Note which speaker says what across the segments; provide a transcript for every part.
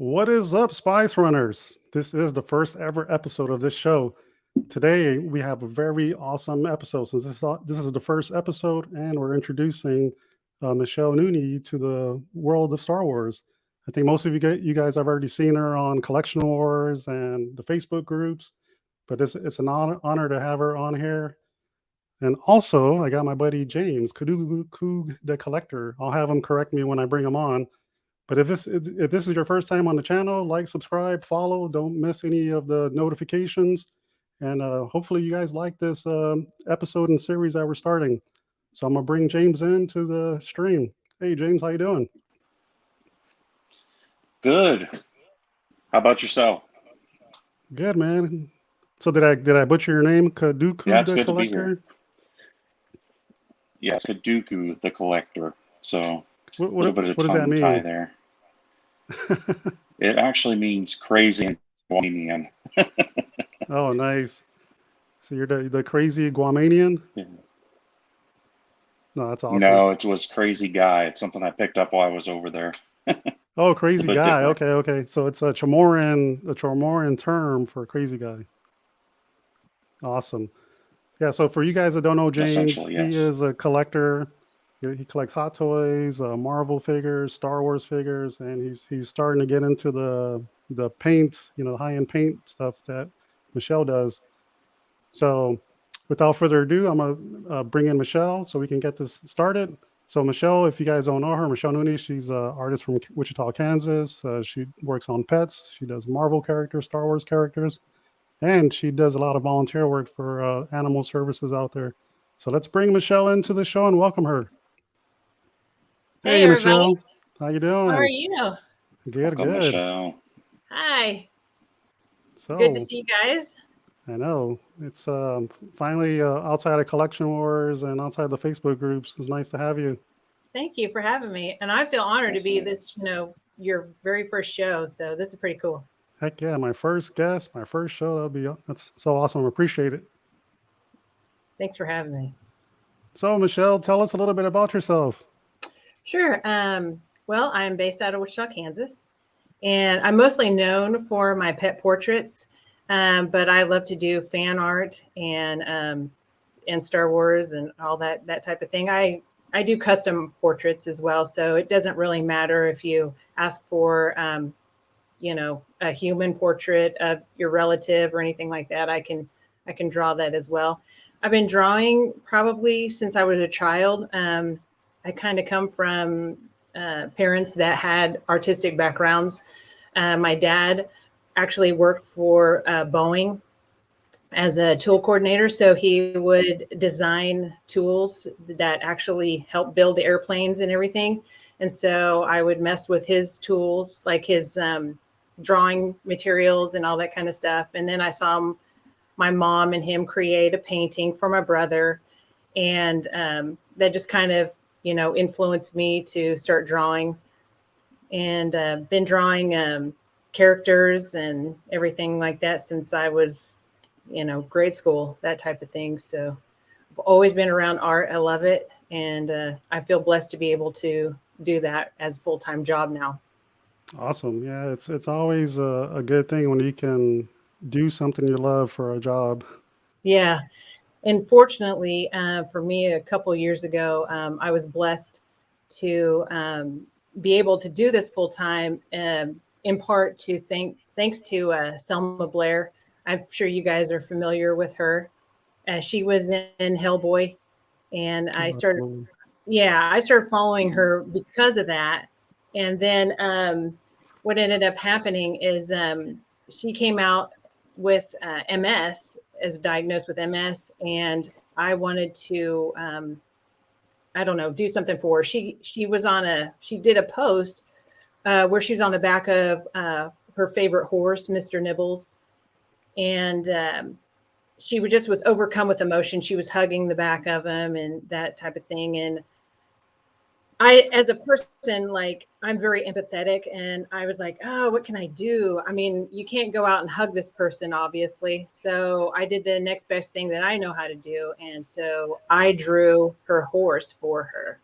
Speaker 1: What is up, Spice Runners? This is the first ever episode of this show. Today we have a very awesome episode. Since this is the first episode, and we're introducing Michelle Nooney to the world of Star Wars. I think most of you guys have already seen her on Collection Wars and the Facebook groups, but it's an honor to have her on here. And also, I got my buddy James Kudu the Collector. I'll have him correct me when I bring him on. But if this is your first time on the channel, like, subscribe, follow. Don't miss any of the notifications. And hopefully you guys like this episode and series that we're starting. So I'm gonna bring James into the stream. Hey James, how you doing?
Speaker 2: Good. How about yourself?
Speaker 1: Good, man. So did I butcher your name,
Speaker 2: Yeah,
Speaker 1: Kaduku
Speaker 2: it's
Speaker 1: the
Speaker 2: good to be here.
Speaker 1: Collector?
Speaker 2: Yeah, it's Kaduku the Collector. So a
Speaker 1: What
Speaker 2: little
Speaker 1: what
Speaker 2: bit of
Speaker 1: what does that
Speaker 2: tongue tie
Speaker 1: mean?
Speaker 2: there. It actually means crazy and Guamanian.
Speaker 1: Oh, nice. So you're the crazy Guamanian? No, that's awesome.
Speaker 2: No, it was crazy guy. It's something I picked up while I was over there.
Speaker 1: Oh,
Speaker 2: It's a
Speaker 1: crazy
Speaker 2: bit
Speaker 1: guy.
Speaker 2: different.
Speaker 1: Okay. So it's a Chamorran term for a crazy guy. Awesome. Yeah, so for you guys that don't know James,
Speaker 2: Essentially,
Speaker 1: he
Speaker 2: yes.
Speaker 1: is a collector. He collects Hot Toys, Marvel figures, Star Wars figures, and he's starting to get into the paint, high end paint stuff that Michelle does. So, without further ado, I'm gonna bring in Michelle so we can get this started. So, Michelle, if you guys don't know her, Michelle Nooney, she's an artist from Wichita, Kansas. She works on pets. She does Marvel characters, Star Wars characters, and she does a lot of volunteer work for animal services out there. So let's bring Michelle into the show and welcome her.
Speaker 3: Hey,
Speaker 1: Hey,
Speaker 3: everybody.
Speaker 1: Michelle, how you
Speaker 3: How are
Speaker 1: doing?
Speaker 3: you?
Speaker 1: Good,
Speaker 2: Welcome,
Speaker 1: good.
Speaker 2: Michelle.
Speaker 3: Hi. Good to
Speaker 1: So
Speaker 3: see you guys.
Speaker 1: I know it's finally outside of Collection Wars and outside the Facebook groups. It's nice to have you.
Speaker 3: Thank you for having me. And I feel honored to be
Speaker 2: Absolutely.
Speaker 3: this, your very first show. So this is pretty cool.
Speaker 1: Heck yeah, my first guest, my first show. That's so awesome. Appreciate it.
Speaker 3: Thanks for having me.
Speaker 1: So Michelle, tell us a little bit about yourself.
Speaker 3: Sure. Well, I'm based out of Wichita, Kansas, and I'm mostly known for my pet portraits. But I love to do fan art and Star Wars and all that type of thing. I do custom portraits as well, so it doesn't really matter if you ask for a human portrait of your relative or anything like that. I can draw that as well. I've been drawing probably since I was a child. I kind of come from parents that had artistic backgrounds. My dad actually worked for Boeing as a tool coordinator. So he would design tools that actually help build the airplanes and everything. And so I would mess with his tools, like his drawing materials and all that kind of stuff. And then I saw my mom and him create a painting for my brother. And that just kind of, influenced me to start drawing and been drawing characters and everything like that since I was, grade school, that type of thing. So I've always been around art. I love it. And I feel blessed to be able to do that as a full-time job now.
Speaker 1: Awesome. Yeah, it's always a good thing when you can do something you love for a job.
Speaker 3: Yeah. And fortunately, for me, a couple of years ago, I was blessed to be able to do this full time, in part to thanks to Selma Blair. I'm sure you guys are familiar with her. She was in Hellboy, and
Speaker 1: Oh, absolutely.
Speaker 3: I started following her because of that. And then what ended up happening is she came out with MS, as diagnosed with MS, and I wanted to, I don't know, do something for her. She did a post where she was on the back of her favorite horse, Mr. Nibbles, and she just was overcome with emotion. She was hugging the back of him and that type of thing. And I, as a person, like, I'm very empathetic, and I was like, oh, what can I do? I mean, you can't go out and hug this person, obviously. So I did the next best thing that I know how to do. And so I drew her horse for her.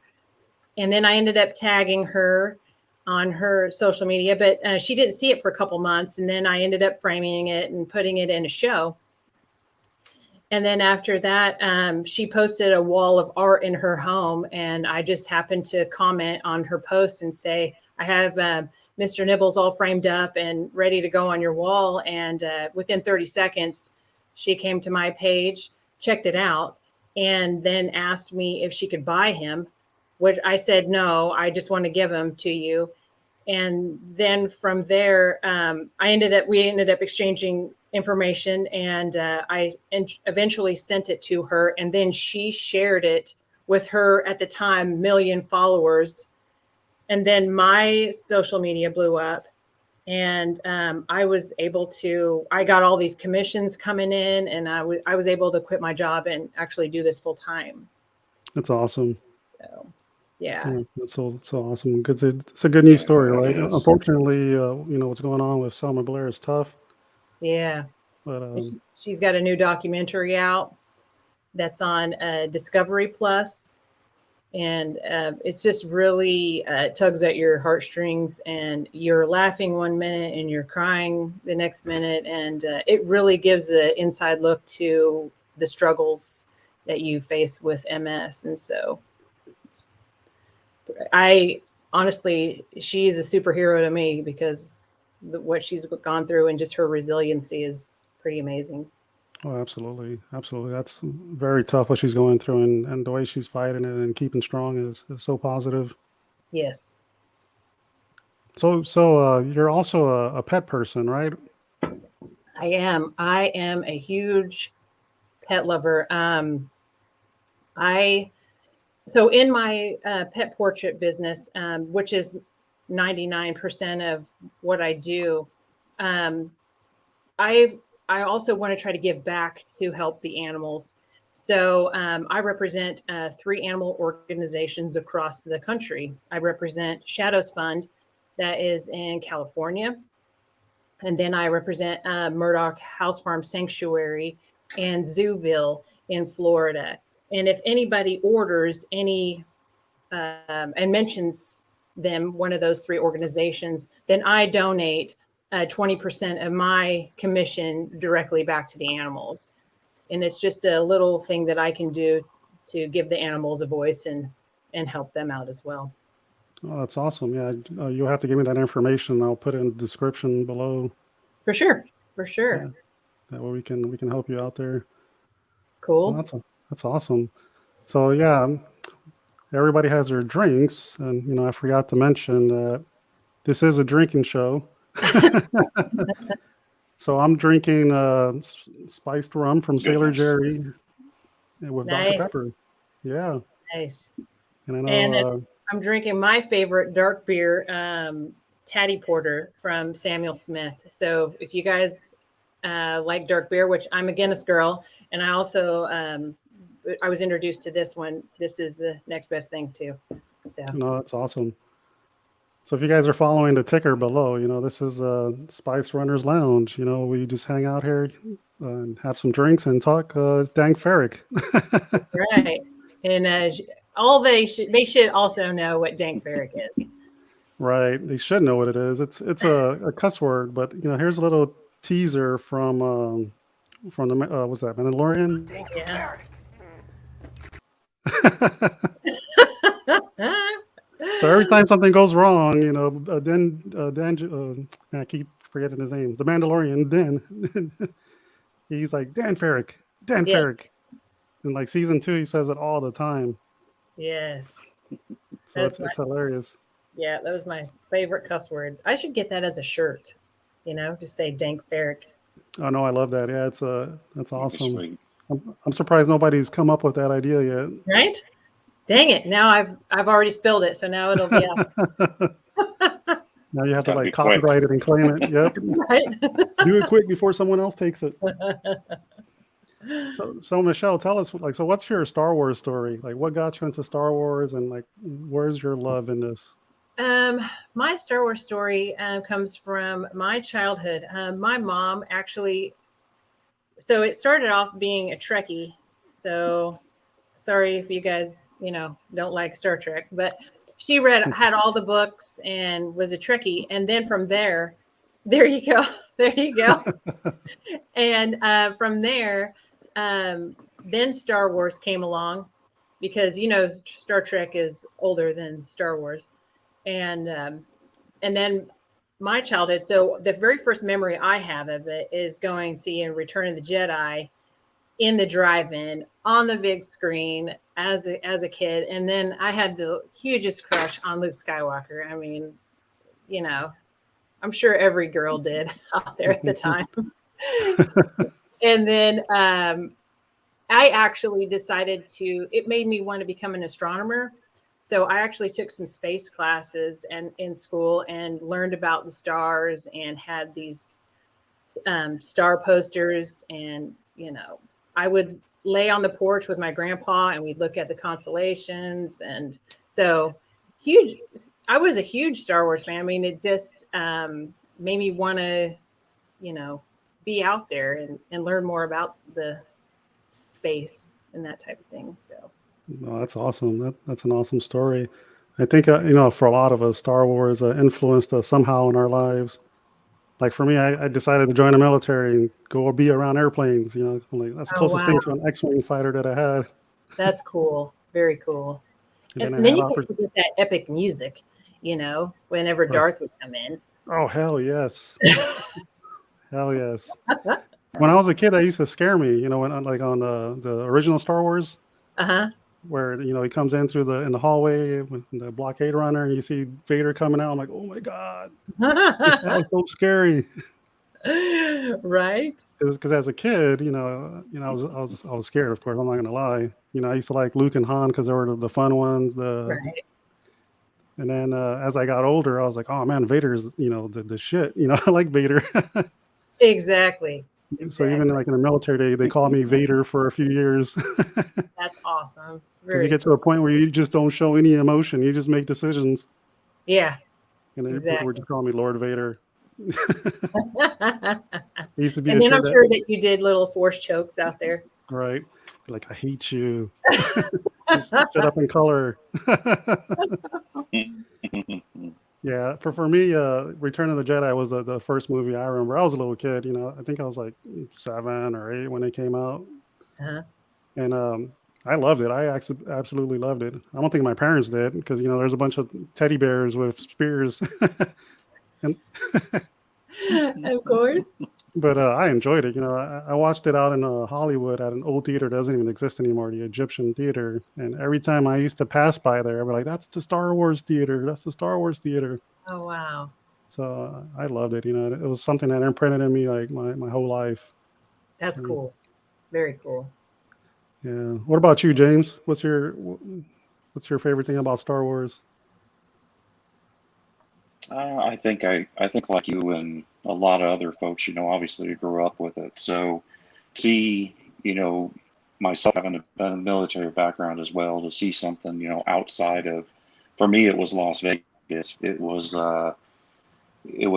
Speaker 3: And then I ended up tagging her on her social media, but she didn't see it for a couple months. And then I ended up framing it and putting it in a show. And then after that, she posted a wall of art in her home. And I just happened to comment on her post and say, I have Mr. Nibbles all framed up and ready to go on your wall. And within 30 seconds, she came to my page, checked it out, and then asked me if she could buy him, which I said, no, I just want to give him to you. And then from there, we ended up exchanging information, and I eventually sent it to her. And then she shared it with her, at the time, million followers. And then my social media blew up, and I got all these commissions coming in, and I was able to quit my job and actually do this full time.
Speaker 1: That's awesome.
Speaker 3: So, yeah.
Speaker 1: That's so awesome. It's a good news story, right?
Speaker 2: Yes.
Speaker 1: Unfortunately, what's going on with Selma Blair is tough.
Speaker 3: Yeah.
Speaker 1: But
Speaker 3: She's got a new documentary out that's on Discovery Plus, and it's just really tugs at your heartstrings, and you're laughing one minute and you're crying the next minute, and it really gives an inside look to the struggles that you face with MS. And so she's a superhero to me, because what she's gone through and just her resiliency is pretty amazing.
Speaker 1: oh, absolutely. That's very tough what she's going through, and the way she's fighting it and keeping strong is so positive.
Speaker 3: Yes.
Speaker 1: So you're also a pet person, right?
Speaker 3: I am a huge pet lover. So in my pet portrait business, which is 99% of what I do, I also want to try to give back to help the animals. So I represent 3 animal organizations across the country. I represent Shadows Fund, that is in California. And then I represent Murdoch House Farm Sanctuary and Zooville in Florida. And if anybody orders any and mentions one of those 3 organizations, then I donate 20% of my commission directly back to the animals. And it's just a little thing that I can do to give the animals a voice and help them out as well.
Speaker 1: Oh, that's awesome. Yeah, you'll have to give me that information. I'll put it in the description below.
Speaker 3: For sure.
Speaker 1: Yeah, that way we can help you out there.
Speaker 3: Cool.
Speaker 1: Well, that's awesome. So yeah, everybody has their drinks, and I forgot to mention that this is a drinking show. So I'm drinking spiced rum from Sailor Jerry with
Speaker 3: Nice.
Speaker 1: Dr. Pepper. Yeah.
Speaker 3: Nice.
Speaker 1: And I know.
Speaker 3: And then I'm drinking my favorite dark beer, Taddy Porter from Samuel Smith. So if you guys like dark beer, which I'm a Guinness girl, and I also I was introduced to this one. This is the next best thing too. So
Speaker 1: no, that's awesome. So if you guys are following the ticker below, this is Spice Runners Lounge. We just hang out here and have some drinks and talk Dank Ferrick.
Speaker 3: right. And they should also know what Dank Ferrick is.
Speaker 1: Right. They should know what it is. It's a cuss word, but here's a little teaser from the what's that, Mandalorian?
Speaker 3: Dank Ferrick.
Speaker 1: So every time something goes wrong, I keep forgetting his name. The Mandalorian, Dan. He's like Dan Ferrick. Ferrick. In like season 2, he says it all the time.
Speaker 3: Yes.
Speaker 1: So it's hilarious.
Speaker 3: Yeah, that was my favorite cuss word. I should get that as a shirt. Just say Dank Ferrick.
Speaker 1: Oh no, I love that. Yeah, that's awesome. I'm surprised nobody's come up with that idea yet.
Speaker 3: Right? Dang it! Now I've already spilled it, so now it'll be out.
Speaker 1: Now you have to like copyright it and claim it. Yep.
Speaker 3: Right?
Speaker 1: Do it quick before someone else takes it. So Michelle, tell us so what's your Star Wars story? Like what got you into Star Wars, and like where's your love in this?
Speaker 3: My Star Wars story comes from my childhood. My mom actually, so it started off being a Trekkie. So sorry if you guys, don't like Star Trek, but she had all the books and was a Trekkie. And then from there you go. There you go. And from there, then Star Wars came along because, Star Trek is older than Star Wars. And then my childhood. So the very first memory I have of it is going seeing Return of the Jedi in the drive-in on the big screen as a kid. And then I had the hugest crush on Luke Skywalker. I mean, I'm sure every girl did out there at the time. And then I actually decided it made me want to become an astronomer. So I actually took some space classes in school and learned about the stars and had these star posters. And, I would lay on the porch with my grandpa and we'd look at the constellations. And so I was a huge Star Wars fan. I mean, it just made me want to, be out there and learn more about the space and that type of thing. So.
Speaker 1: Oh, that's awesome. That's an awesome story. I think, for a lot of us, Star Wars influenced us somehow in our lives. Like for me, I decided to join the military and go be around airplanes. That's the closest thing to an X-Wing fighter that I had.
Speaker 3: That's cool. Very cool. And then you get that epic music, whenever Darth would come in.
Speaker 1: Oh, hell yes. Hell yes. When I was a kid, that used to scare me, when like on the original Star Wars.
Speaker 3: Uh-huh.
Speaker 1: Where, he comes in in the hallway with the blockade runner and you see Vader coming out. I'm like, oh my God. It sounds so scary.
Speaker 3: Right.
Speaker 1: Because as a kid, I was scared, of course. I'm not going to lie. I used to like Luke and Han because they were the fun ones.
Speaker 3: Right.
Speaker 1: And then as I got older, I was like, oh man, Vader's, the shit. I like Vader.
Speaker 3: Exactly.
Speaker 1: So even like in the military, they called me Vader for a few years.
Speaker 3: That's awesome.
Speaker 1: Because you get to a point where you just don't show any emotion. You just make decisions.
Speaker 3: Yeah.
Speaker 1: And then people were just calling me Lord Vader. Used to be.
Speaker 3: And then I'm sure that you did little force chokes out there.
Speaker 1: Right. Like, I hate you. Just shut up and color. Yeah, for me, Return of the Jedi was the first movie I remember. I was a little kid, I think I was like 7 or 8 when it came out.
Speaker 3: Uh-huh.
Speaker 1: And I loved it. I absolutely loved it. I don't think my parents did because, there's a bunch of teddy bears with spears. And
Speaker 3: of course.
Speaker 1: But I enjoyed it. I watched it out in Hollywood at an old theater that doesn't even exist anymore, the Egyptian Theater. And every time I used to pass by there, I'd be like, that's the Star Wars Theater. That's the Star Wars Theater.
Speaker 3: Oh, wow.
Speaker 1: So I loved it. It was something that imprinted in me like my whole life.
Speaker 3: That's cool. Very cool.
Speaker 1: Yeah. What about you, James? What's your favorite thing about Star Wars?
Speaker 2: I think like you and a lot of other folks, obviously grew up with it. So see, myself having a military background as well, to see something, outside of, for me, it was Las Vegas. It was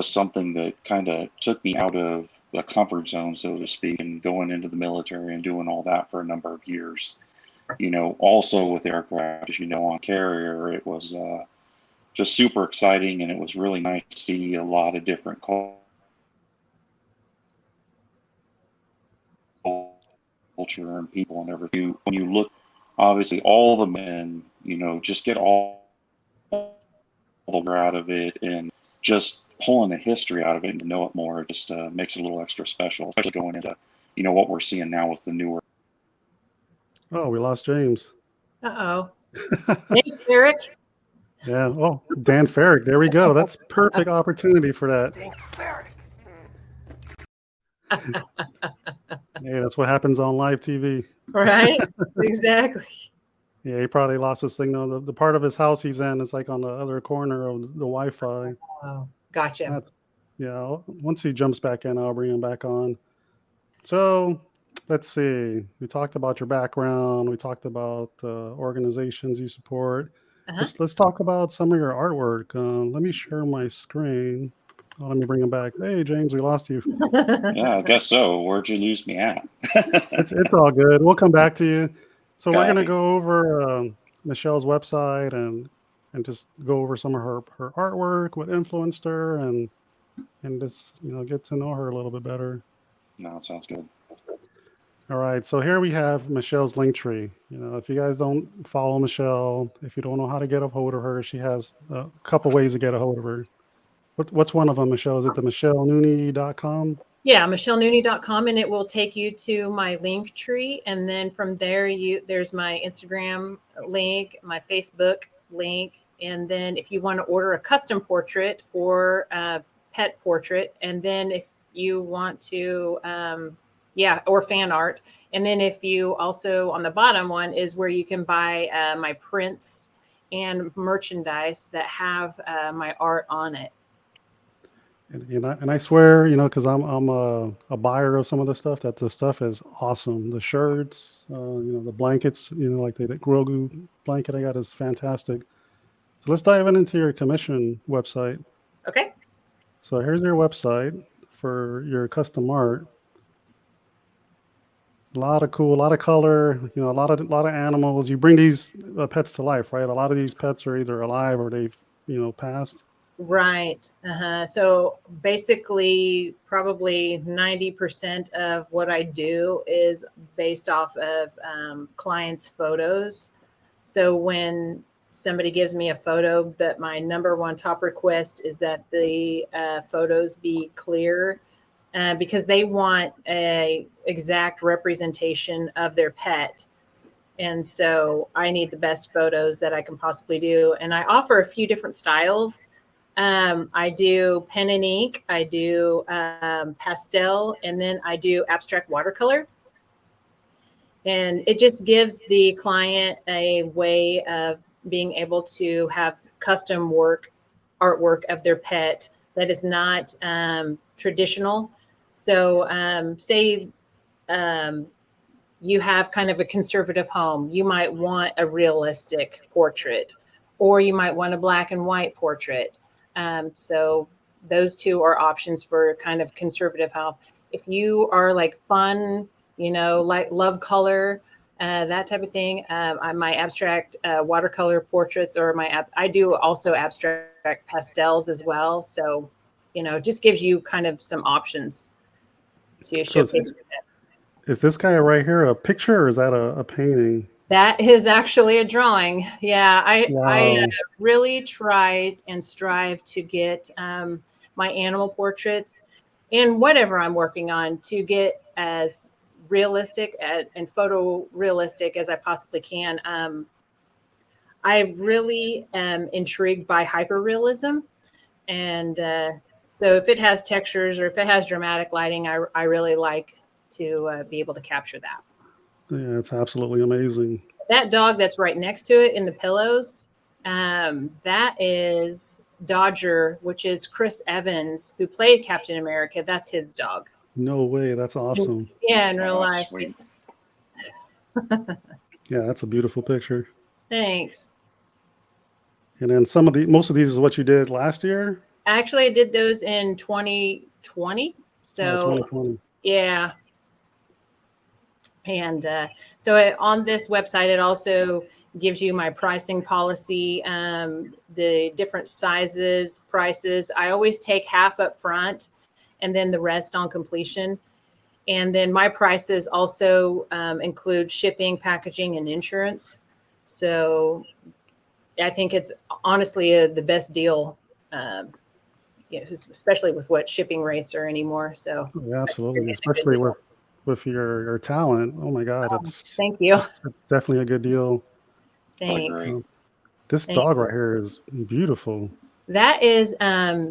Speaker 2: something that kind of took me out of the comfort zone, so to speak, and going into the military and doing all that for a number of years. Also with aircraft, as on carrier, it was, just super exciting, and it was really nice to see a lot of different culture and people and everything. When you look, obviously, all the men, just get all the out of it, and just pulling the history out of it and to know it more just makes it a little extra special, especially going into, what we're seeing now with the newer.
Speaker 1: Oh, we lost James.
Speaker 3: Uh-oh. Thanks, Eric.
Speaker 1: Yeah. Oh, Dan Ferrick. There we go. That's perfect opportunity for that. Dan Ferrick. Yeah, that's what happens on live TV.
Speaker 3: Right? Exactly.
Speaker 1: Yeah, he probably lost his signal. The part of his house he's in is like on the other corner of the Wi-Fi.
Speaker 3: Oh, gotcha.
Speaker 1: Yeah. Once he jumps back in, I'll bring him back on. So let's see. We talked about your background. We talked about organizations you support.
Speaker 3: Uh-huh.
Speaker 1: Let's talk about some of your artwork. Let me share my screen. Oh, let me bring him back. Hey, James, we lost you.
Speaker 2: Yeah, I guess so. Where'd you lose me at?
Speaker 1: It's all good. We'll come back to you. So we're going to go over Michelle's website and and just go over some of her artwork, what influenced her, and just get to know her a little bit better.
Speaker 2: No, it sounds good.
Speaker 1: All right, so here we have Michelle's link tree. If you guys don't follow Michelle, if you don't know how to get a hold of her, she has a couple ways to get a hold of her. What's one of them, Michelle? Is it the michellenooney.com?
Speaker 3: Yeah, michellenooney.com, and it will take you to my link tree. And then from there, there's my Instagram link, my Facebook link. And then if you want to order a custom portrait or a pet portrait, and then if you want to, or fan art. And then if you also, on the bottom one is where you can buy my prints and merchandise that have my art on it.
Speaker 1: And I swear, because I'm a buyer of some of the stuff, that the stuff is awesome. The shirts, the blankets, like the Grogu blanket I got is fantastic. So let's dive into your commission website.
Speaker 3: Okay.
Speaker 1: So here's your website for your custom art. A lot of color, a lot of animals. You bring these pets to life, right? A lot of these pets are either alive or they've, passed.
Speaker 3: Right. So basically, probably 90% of what I do is based off of clients' photos. So when somebody gives me a photo, that my number one top request is that the photos be clear, because they want a exact representation of their pet. And so I need the best photos that I can possibly do. And I offer a few different styles. I do pen and ink, I do pastel, and then I do abstract watercolor. And it just gives the client a way of being able to have custom artwork of their pet that is not traditional. So say you have kind of a conservative home, you might want a realistic portrait, or you might want a black and white portrait. So those two are options for kind of conservative home. If you are like fun, like love color, that type of thing, my abstract watercolor portraits, or I do also abstract pastels as well. So, it just gives you kind of some options to showcase.
Speaker 1: Is this guy right here a picture, or is that a painting?
Speaker 3: That is actually a drawing. Yeah,
Speaker 1: Wow.
Speaker 3: I really try and strive to get my animal portraits and whatever I'm working on to get as realistic and photorealistic as I possibly can. I really am intrigued by hyperrealism. And so if it has textures or if it has dramatic lighting, I really like to be able to capture that.
Speaker 1: Yeah, it's absolutely amazing.
Speaker 3: That dog that's right next to it in the pillows, that is Dodger, which is Chris Evans, who played Captain America. That's his dog.
Speaker 1: No way. That's awesome.
Speaker 3: Yeah, in real life.
Speaker 2: Sweet.
Speaker 1: Yeah, that's a beautiful picture.
Speaker 3: Thanks.
Speaker 1: And then most of these is what you did last year?
Speaker 3: Actually, I did those in 2020. So
Speaker 1: 2020.
Speaker 3: Yeah. And so on this website, it also gives you my pricing policy, the different sizes, prices. I always take half up front and then the rest on completion. And then my prices also include shipping, packaging, and insurance. So I think it's honestly the best deal, especially with what shipping rates are anymore. So
Speaker 1: yeah, absolutely, especially with your talent. Oh my God,
Speaker 3: thank you.
Speaker 1: It's definitely a good deal.
Speaker 3: Thanks.
Speaker 1: This dog right here is beautiful.
Speaker 3: That is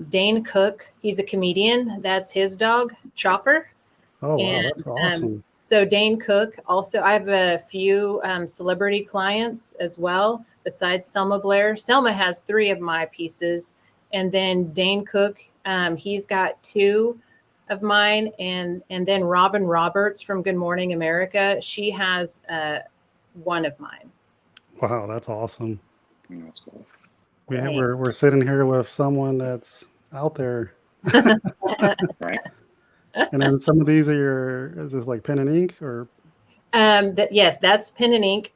Speaker 3: Dane Cook. He's a comedian. That's his dog, Chopper.
Speaker 1: Oh, wow, that's awesome.
Speaker 3: So Dane Cook also, I have a few celebrity clients as well, besides Selma Blair. Selma has 3 of my pieces. And then Dane Cook, he's got 2 of mine. And then Robin Roberts from Good Morning America, she has 1 of mine.
Speaker 1: Wow, that's awesome.
Speaker 2: Yeah, that's cool.
Speaker 1: We're sitting here with someone that's out there.
Speaker 2: Right.
Speaker 1: And then some of these is this like pen and ink or?
Speaker 3: Yes, that's pen and ink.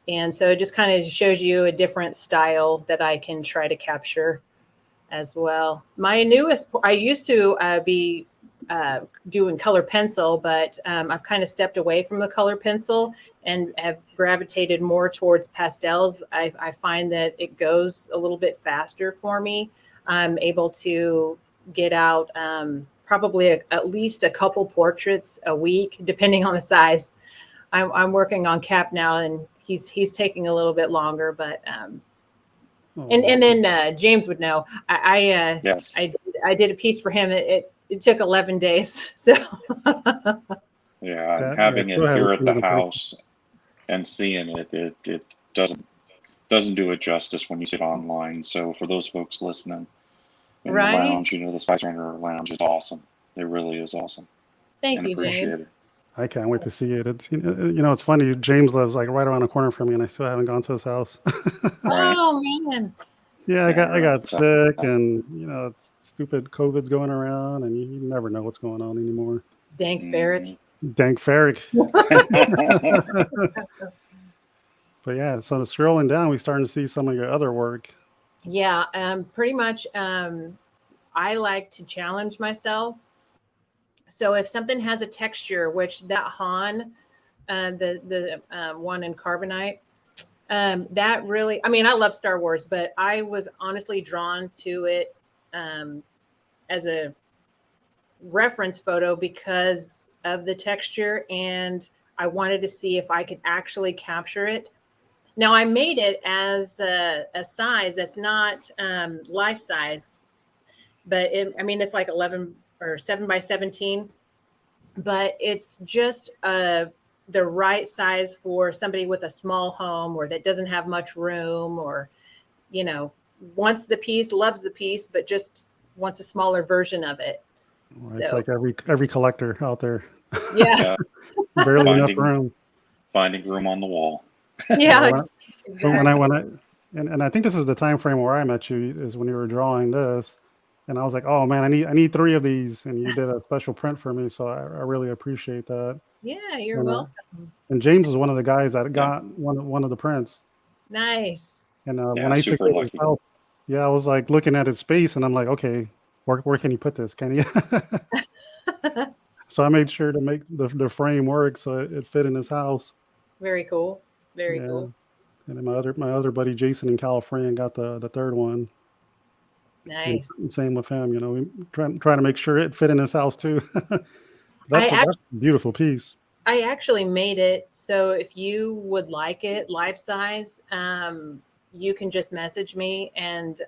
Speaker 3: And so it just kind of shows you a different style that I can try to capture as well. My newest, I used to be doing color pencil, but I've kind of stepped away from the color pencil and have gravitated more towards pastels. I find that it goes a little bit faster for me. I'm able to get out probably at least a couple portraits a week, depending on the size. I'm working on Cap now, and he's taking a little bit longer, but and then James would know.
Speaker 2: Yes.
Speaker 3: I did a piece for him. It took 11 days. So
Speaker 2: Yeah, and
Speaker 1: That-
Speaker 2: having
Speaker 1: yeah,
Speaker 2: it
Speaker 1: go ahead
Speaker 2: here
Speaker 1: and
Speaker 2: at the
Speaker 1: finish it.
Speaker 2: house and seeing it doesn't do it justice when you see it online. So for those folks listening in
Speaker 3: Right.
Speaker 2: the lounge, the Spice Runner Lounge is awesome. It really is awesome.
Speaker 3: thank
Speaker 2: And
Speaker 3: you,
Speaker 2: appreciate
Speaker 3: James.
Speaker 2: it.
Speaker 1: I can't wait to see it. It's it's funny. James lives like right around the corner from me, and I still haven't gone to his house.
Speaker 2: Right.
Speaker 3: Oh man.
Speaker 1: Yeah, I got
Speaker 2: So,
Speaker 1: sick, and it's stupid COVID's going around, and you never know what's going on anymore.
Speaker 3: Dank Ferrick.
Speaker 1: Dank Ferrick. But yeah, so scrolling down, we starting to see some of your other work.
Speaker 3: Yeah, pretty much. I like to challenge myself. So if something has a texture, which that Han, the one in Carbonite, that really, I mean, I love Star Wars, but I was honestly drawn to it as a reference photo because of the texture, and I wanted to see if I could actually capture it. Now I made it as a size that's not life size, but it's like 11 or 7 by 17, but it's just the right size for somebody with a small home or that doesn't have much room, or wants the piece, loves the piece, but just wants a smaller version of it.
Speaker 1: Well, it's like every collector out there.
Speaker 3: Yeah.
Speaker 1: Barely enough
Speaker 2: Finding-
Speaker 1: room.
Speaker 2: Finding room on the wall.
Speaker 3: Yeah.
Speaker 1: When and I think this is the time frame where I met you, is when you were drawing this, and I was like, oh man, I need 3 of these, and you did a special print for me, so I really appreciate that.
Speaker 3: Yeah, you're
Speaker 1: And,
Speaker 3: welcome.
Speaker 1: And James was one of the guys that got one of the prints.
Speaker 3: Nice.
Speaker 1: And
Speaker 2: Yeah,
Speaker 1: when I took
Speaker 2: super
Speaker 1: it to his
Speaker 2: lucky.
Speaker 1: house, I was like looking at his space, and I'm like, okay, where can you put this? Can you? So I made sure to make the frame work so it fit in his house.
Speaker 3: Very cool. Very
Speaker 1: Yeah.
Speaker 3: cool.
Speaker 1: And then my other buddy Jason in California got the third one.
Speaker 3: Nice.
Speaker 1: And same with him. We try to make sure it fit in his house too. That's a beautiful piece.
Speaker 3: I actually made it so if you would like it life size, you can just message me, and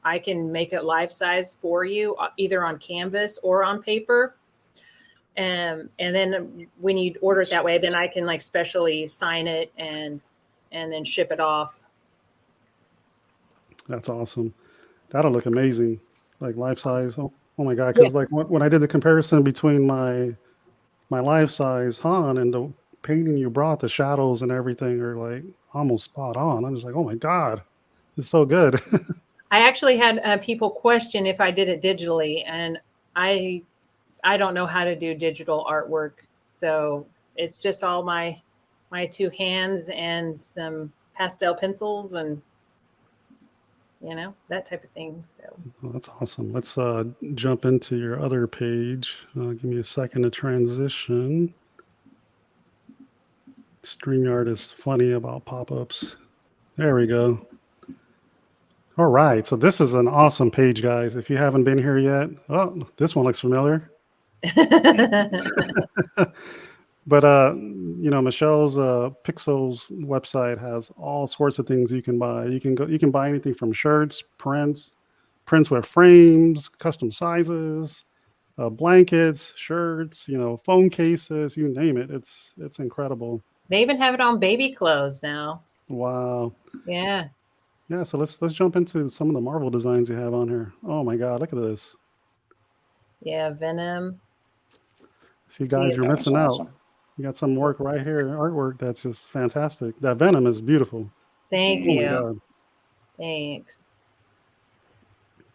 Speaker 3: I can make it life size for you, either on canvas or on paper. And then when you order it that way, then I can like specially sign it and then ship it off.
Speaker 1: That's awesome. That'll look amazing, like life size. Oh my God! Because like when I did the comparison between my life size Han and the painting you brought, the shadows and everything are like almost spot on. I'm just like, oh my God, it's so good.
Speaker 3: I actually had people question if I did it digitally, and I don't know how to do digital artwork, so it's just all my 2 hands and some pastel pencils and that type of thing. So
Speaker 1: Well, that's awesome. Let's jump into your other page. Give me a second to transition. StreamYard is funny about pop-ups. There we go. All right, so this is an awesome page, guys. If you haven't been here yet, oh, this one looks familiar. But Michelle's Pixels website has all sorts of things you can buy. You can buy anything from shirts, prints with frames, custom sizes, blankets, shirts, phone cases, you name it. It's incredible.
Speaker 3: They even have it on baby clothes now.
Speaker 1: Wow.
Speaker 3: Yeah.
Speaker 1: Yeah, so let's jump into some of the Marvel designs you have on here. Oh my God, look at this.
Speaker 3: Yeah, Venom.
Speaker 1: See, guys, you're missing out. You got some work right here, artwork that's just fantastic. That Venom is beautiful.
Speaker 3: Thank
Speaker 1: Oh my
Speaker 3: you.
Speaker 1: God.
Speaker 3: Thanks.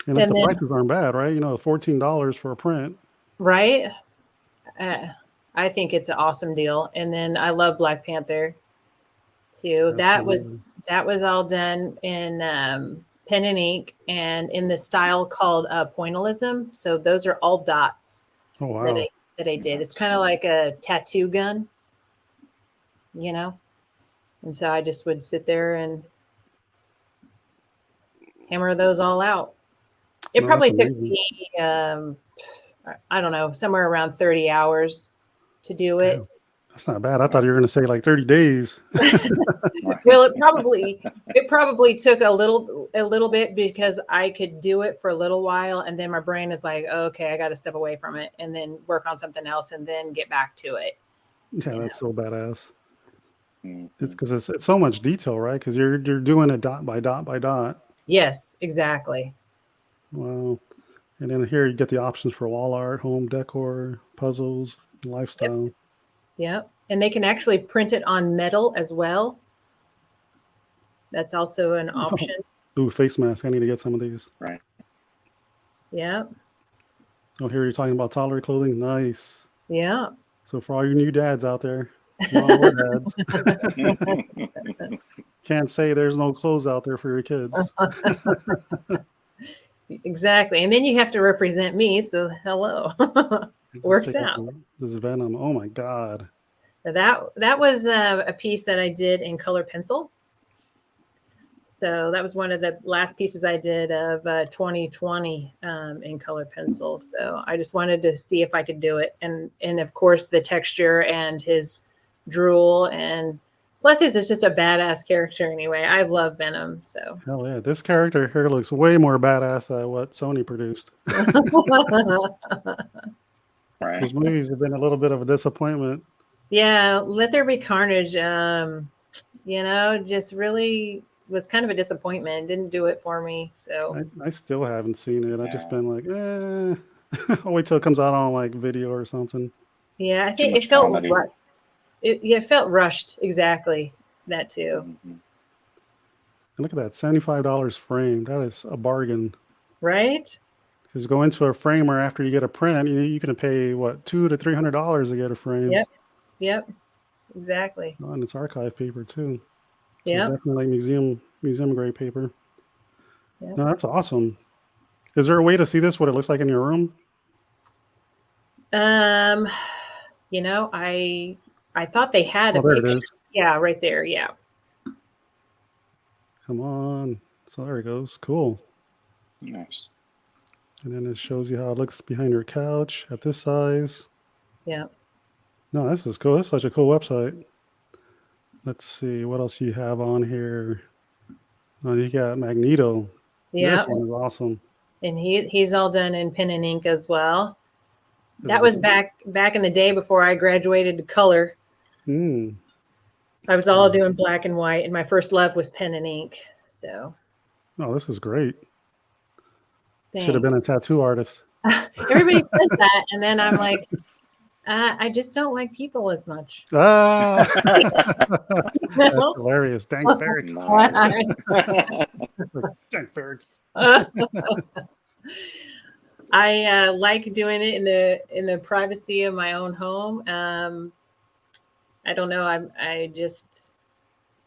Speaker 1: And the prices aren't bad, right? $14 for a print.
Speaker 3: Right? I think it's an awesome deal. And then I love Black Panther. too.
Speaker 1: Absolutely.
Speaker 3: That was all done in pen and ink and in the style called pointillism. So those are all dots
Speaker 1: Oh
Speaker 3: that
Speaker 1: wow.
Speaker 3: I did. It's kind of like a tattoo gun, you know. And so I just would sit there and hammer those all out. It
Speaker 1: No, that's
Speaker 3: probably took
Speaker 1: amazing.
Speaker 3: me, I don't know, somewhere around 30 hours to do
Speaker 1: Damn.
Speaker 3: it.
Speaker 1: That's not bad. I thought you were gonna say like 30 days.
Speaker 2: Right.
Speaker 3: Well, it probably took a little bit because I could do it for a little while, and then my brain is like, okay, I got to step away from it and then work on something else and then get back to it.
Speaker 1: Yeah,
Speaker 3: You know?
Speaker 1: that's so badass.
Speaker 2: Mhm.
Speaker 1: It's because it's so much detail, right? Because you're doing it dot by dot by dot.
Speaker 3: Yes, exactly.
Speaker 1: Wow. And then here you get the options for wall art, home decor, puzzles, lifestyle.
Speaker 3: Yep. And they can actually print it on metal as well. That's also an option.
Speaker 1: Ooh, face mask. I need to get some of these.
Speaker 2: Right.
Speaker 3: Yep.
Speaker 1: Oh, here you're talking about toddler clothing. Nice.
Speaker 3: Yeah.
Speaker 1: So for all you new dads out there, mom or dads, can't say there's no clothes out there for your kids.
Speaker 3: Exactly. And then you have to represent me. So hello.
Speaker 1: Let's
Speaker 3: Works
Speaker 1: take a
Speaker 3: out.
Speaker 1: look. This Venom. Oh my God.
Speaker 3: That was a piece that I did in color pencil. So that was one of the last pieces I did of 2020 in color pencil. So I just wanted to see if I could do it, and of course the texture and his drool, and plus he's just a badass character anyway. I love Venom. So
Speaker 1: Hell yeah. This character here looks way more badass than what Sony produced.
Speaker 2: Right.
Speaker 1: Those movies have been a little bit of a disappointment.
Speaker 3: yeah, Let There Be Carnage. Just really was kind of a disappointment. Didn't do it for me. So
Speaker 1: I still haven't seen it. I've just
Speaker 2: Yeah.
Speaker 1: been like, I'll wait till it comes out on like video or something.
Speaker 3: yeah, I
Speaker 2: Too
Speaker 3: think
Speaker 2: much
Speaker 3: it felt
Speaker 2: comedy.
Speaker 3: it felt rushed. Exactly that too.
Speaker 2: Mhm.
Speaker 1: And look at that, $75 frame. That is a bargain.
Speaker 3: Right?
Speaker 1: Because go into a framer after you get a print, you can pay what, $200 to $300 to get a frame.
Speaker 3: Yep. Yep. Exactly.
Speaker 1: Oh, and it's archive paper too. So
Speaker 3: Yep.
Speaker 1: definitely museum grade paper.
Speaker 3: Yep.
Speaker 1: No, that's awesome. Is there a way to see this? What it looks like in your room?
Speaker 3: I thought they had a
Speaker 1: Oh, there it
Speaker 3: picture.
Speaker 1: is.
Speaker 3: Yeah, right there. Yeah.
Speaker 1: Come on. So there it goes. Cool.
Speaker 2: Nice.
Speaker 1: And then it shows you how it looks behind your couch at this size.
Speaker 3: Yeah.
Speaker 1: No, this is cool. That's such a cool website. Let's see what else you have on here. Oh, you got Magneto.
Speaker 3: Yeah.
Speaker 1: This one is awesome.
Speaker 3: And he's all done in pen and ink as well.
Speaker 1: Is
Speaker 3: That
Speaker 1: it-
Speaker 3: was back in the day before I graduated to color.
Speaker 1: Mm.
Speaker 3: I was all doing black and white, and my first love was pen and ink. So
Speaker 1: Oh, this is great.
Speaker 3: thanks.
Speaker 1: Should have been a tattoo artist.
Speaker 3: Everybody says that, and then I'm like, I just don't like people as much.
Speaker 1: Ah,
Speaker 3: You
Speaker 1: that's
Speaker 3: know?
Speaker 1: hilarious. Dank Ferrick.
Speaker 2: Nice.
Speaker 1: Dank Ferrick.
Speaker 3: I like doing it in the privacy of my own home. I don't know. I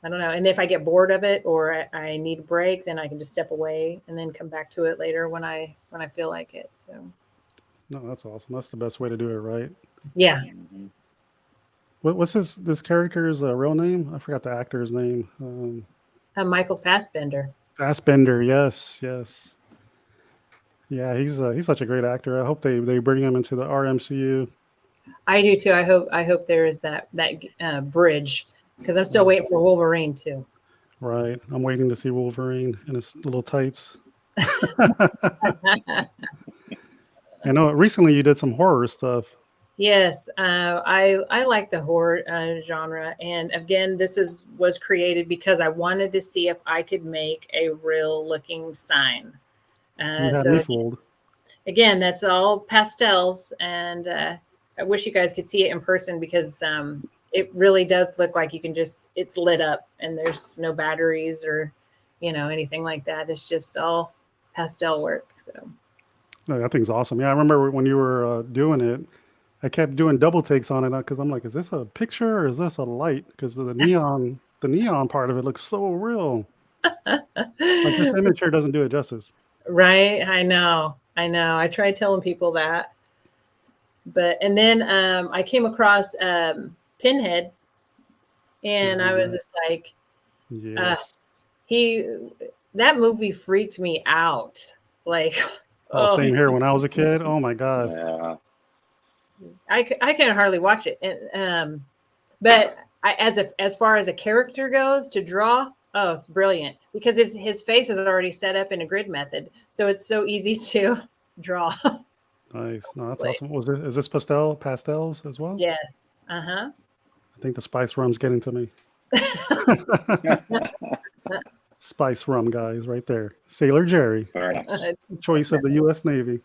Speaker 3: don't know. And if I get bored of it or I need a break, then I can just step away and then come back to it later when I feel like it. So
Speaker 1: No, that's awesome. That's the best way to do it, right?
Speaker 3: yeah,
Speaker 2: Mhm.
Speaker 1: What's this character's real name? I forgot the actor's name.
Speaker 3: Michael Fassbender.
Speaker 1: Fassbender. Yes, yes. Yeah, he's such a great actor. I hope they bring him into the RMCU.
Speaker 3: I do too. I hope there is that bridge because I'm still waiting for Wolverine too.
Speaker 1: Right. I'm waiting to see Wolverine in his little tights. I know recently you did some horror stuff.
Speaker 3: Yes, I like the horror genre, and again, was created because I wanted to see if I could make a real looking sign.
Speaker 1: You had
Speaker 3: So
Speaker 1: me fooled.
Speaker 3: again, that's all pastels, and I wish you guys could see it in person because it really does look like it's lit up, and there's no batteries or anything like that. It's just all pastel work. So
Speaker 1: No, that thing's awesome. Yeah, I remember when you were doing it, I kept doing double takes on it because I'm like, is this a picture or is this a light? Because the neon the neon part of it looks so real. Like this image here doesn't do it justice.
Speaker 3: Right? I know. I try telling people that. And then I came across Pinhead, and I was just like,
Speaker 1: Yes.
Speaker 3: that movie freaked me out. Like,
Speaker 1: Oh, same here. When I was a kid, oh my god.
Speaker 2: Yeah.
Speaker 3: I can hardly watch it. And, but as far as a character goes to draw, oh, it's brilliant because his face is already set up in a grid method, so it's so easy to draw.
Speaker 1: Nice. No, that's awesome. Is this pastels as well?
Speaker 3: Yes. Uh-huh.
Speaker 1: I think the spice rum's getting to me. Spice rum, guys, right there. Sailor Jerry.
Speaker 2: Very nice.
Speaker 1: Choice of the U.S. Navy.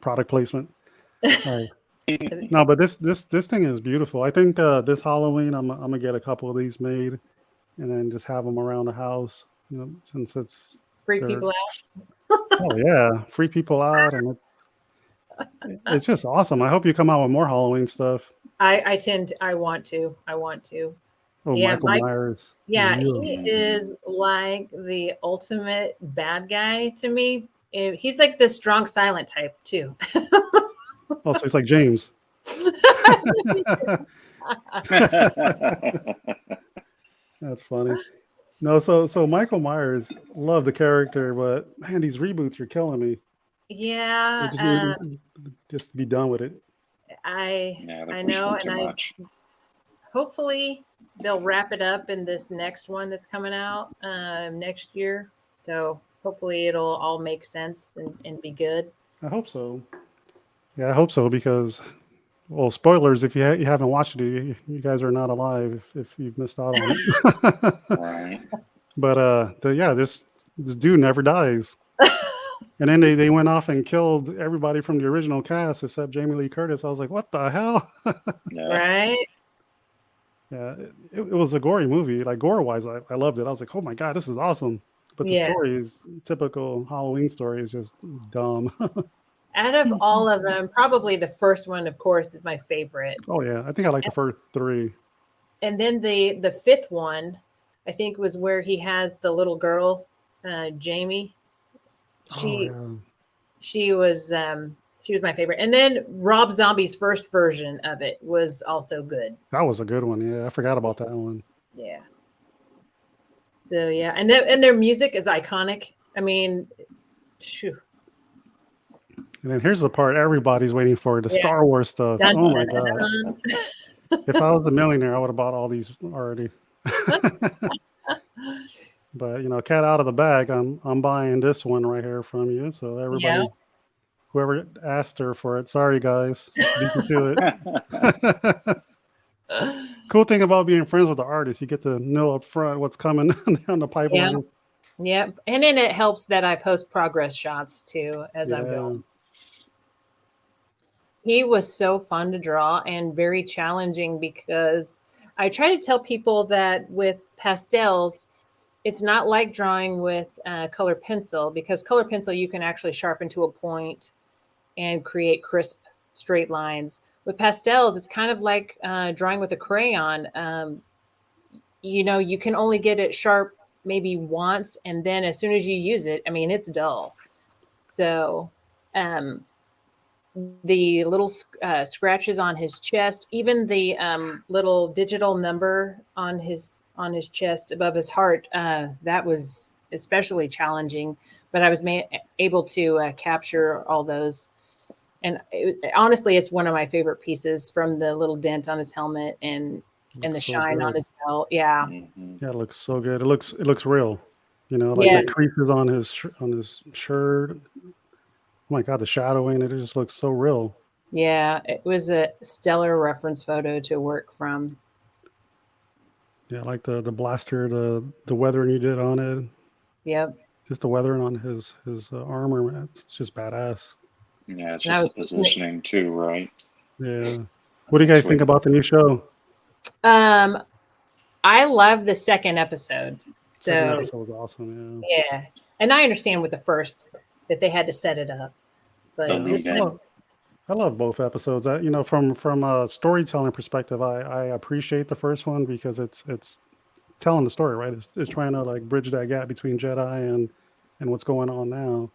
Speaker 1: Product placement. All right. No, but this thing is beautiful. I think this Halloween I'm gonna get a couple of these made, and then just have them around the house. You know, since it's
Speaker 3: Freak people out.
Speaker 1: Oh yeah, free people out, and it's just awesome. I hope you come out with more Halloween stuff.
Speaker 3: I want to.
Speaker 1: Oh,
Speaker 3: Yeah,
Speaker 1: Michael Myers.
Speaker 3: Yeah, he is like the ultimate bad guy to me. He's like the strong silent type too.
Speaker 1: Oh, so he's like James. That's funny. No, so Michael Myers, love the character, but man, these reboots are killing me.
Speaker 3: Yeah,
Speaker 1: Just be done with it.
Speaker 3: I know, and hopefully they'll wrap it up in this next one that's coming out next year. So hopefully it'll all make sense and be good.
Speaker 1: I hope so. Yeah, I hope so because, well, spoilers if you haven't watched it, you guys are not alive if you've missed out on it.
Speaker 2: Right.
Speaker 1: But this dude never dies. And then they went off and killed everybody from the original cast except Jamie Lee Curtis. I was like, what the hell?
Speaker 2: Yeah.
Speaker 3: Right?
Speaker 1: Yeah, it was a gory movie. Like gore-wise, I loved it. I was like, oh my God, this is awesome. But the story is typical Halloween story is just dumb.
Speaker 3: Out of all of them, probably the first one, of course, is my favorite.
Speaker 1: Oh yeah, I think I like the first three.
Speaker 3: And then the fifth one, I think, was where he has the little girl, Jamie. She was my favorite. And then Rob Zombie's first version of it was also good.
Speaker 1: That was a good one. Yeah, I forgot about that one.
Speaker 3: Yeah. So yeah, and their music is iconic. I mean, phew.
Speaker 1: And then here's the part everybody's waiting for, the Star Wars stuff.
Speaker 3: Dun,
Speaker 1: oh my
Speaker 3: dun,
Speaker 1: God.
Speaker 3: dun.
Speaker 1: If I was a millionaire, I would have bought all these already. But cat out of the bag. I'm buying this one right here from you. So everybody, whoever asked her for it, sorry guys, beat you to it. Cool thing about being friends with the artist, you get to know up front what's coming down the pipeline.
Speaker 3: Yeah, and then it helps that I post progress shots too as I'm going. He was so fun to draw and very challenging because I try to tell people that with pastels, it's not like drawing with color pencil, because color pencil you can actually sharpen to a point and create crisp straight lines. With pastels, it's kind of like drawing with a crayon. You can only get it sharp maybe once, and then as soon as you use it, I mean, it's dull. So the little scratches on his chest, even the little digital number on his chest above his heart, that was especially challenging, but I was able to capture all those. And honestly, it's one of my favorite pieces, from the little dent on his helmet and the shine on his belt. Yeah.
Speaker 2: Mm-hmm.
Speaker 1: Yeah, it looks so good. It looks real. The creases on his shirt. Oh my God, the shadowing, it just looks so real.
Speaker 3: Yeah, it was a stellar reference photo to work from.
Speaker 1: Yeah, like the blaster, the weathering you did on it.
Speaker 3: Yep.
Speaker 1: Just the weathering on his armor, it's just badass.
Speaker 2: Yeah, it's just the positioning too, right?
Speaker 1: Yeah. What do you guys think about the new show?
Speaker 3: I love the second episode.
Speaker 1: Second episode was awesome,
Speaker 3: yeah. And I understand with the first that they had to set it up. But
Speaker 1: I love both episodes. From a storytelling perspective, I appreciate the first one because it's telling the story, right? It's trying to like bridge that gap between Jedi and what's going on now.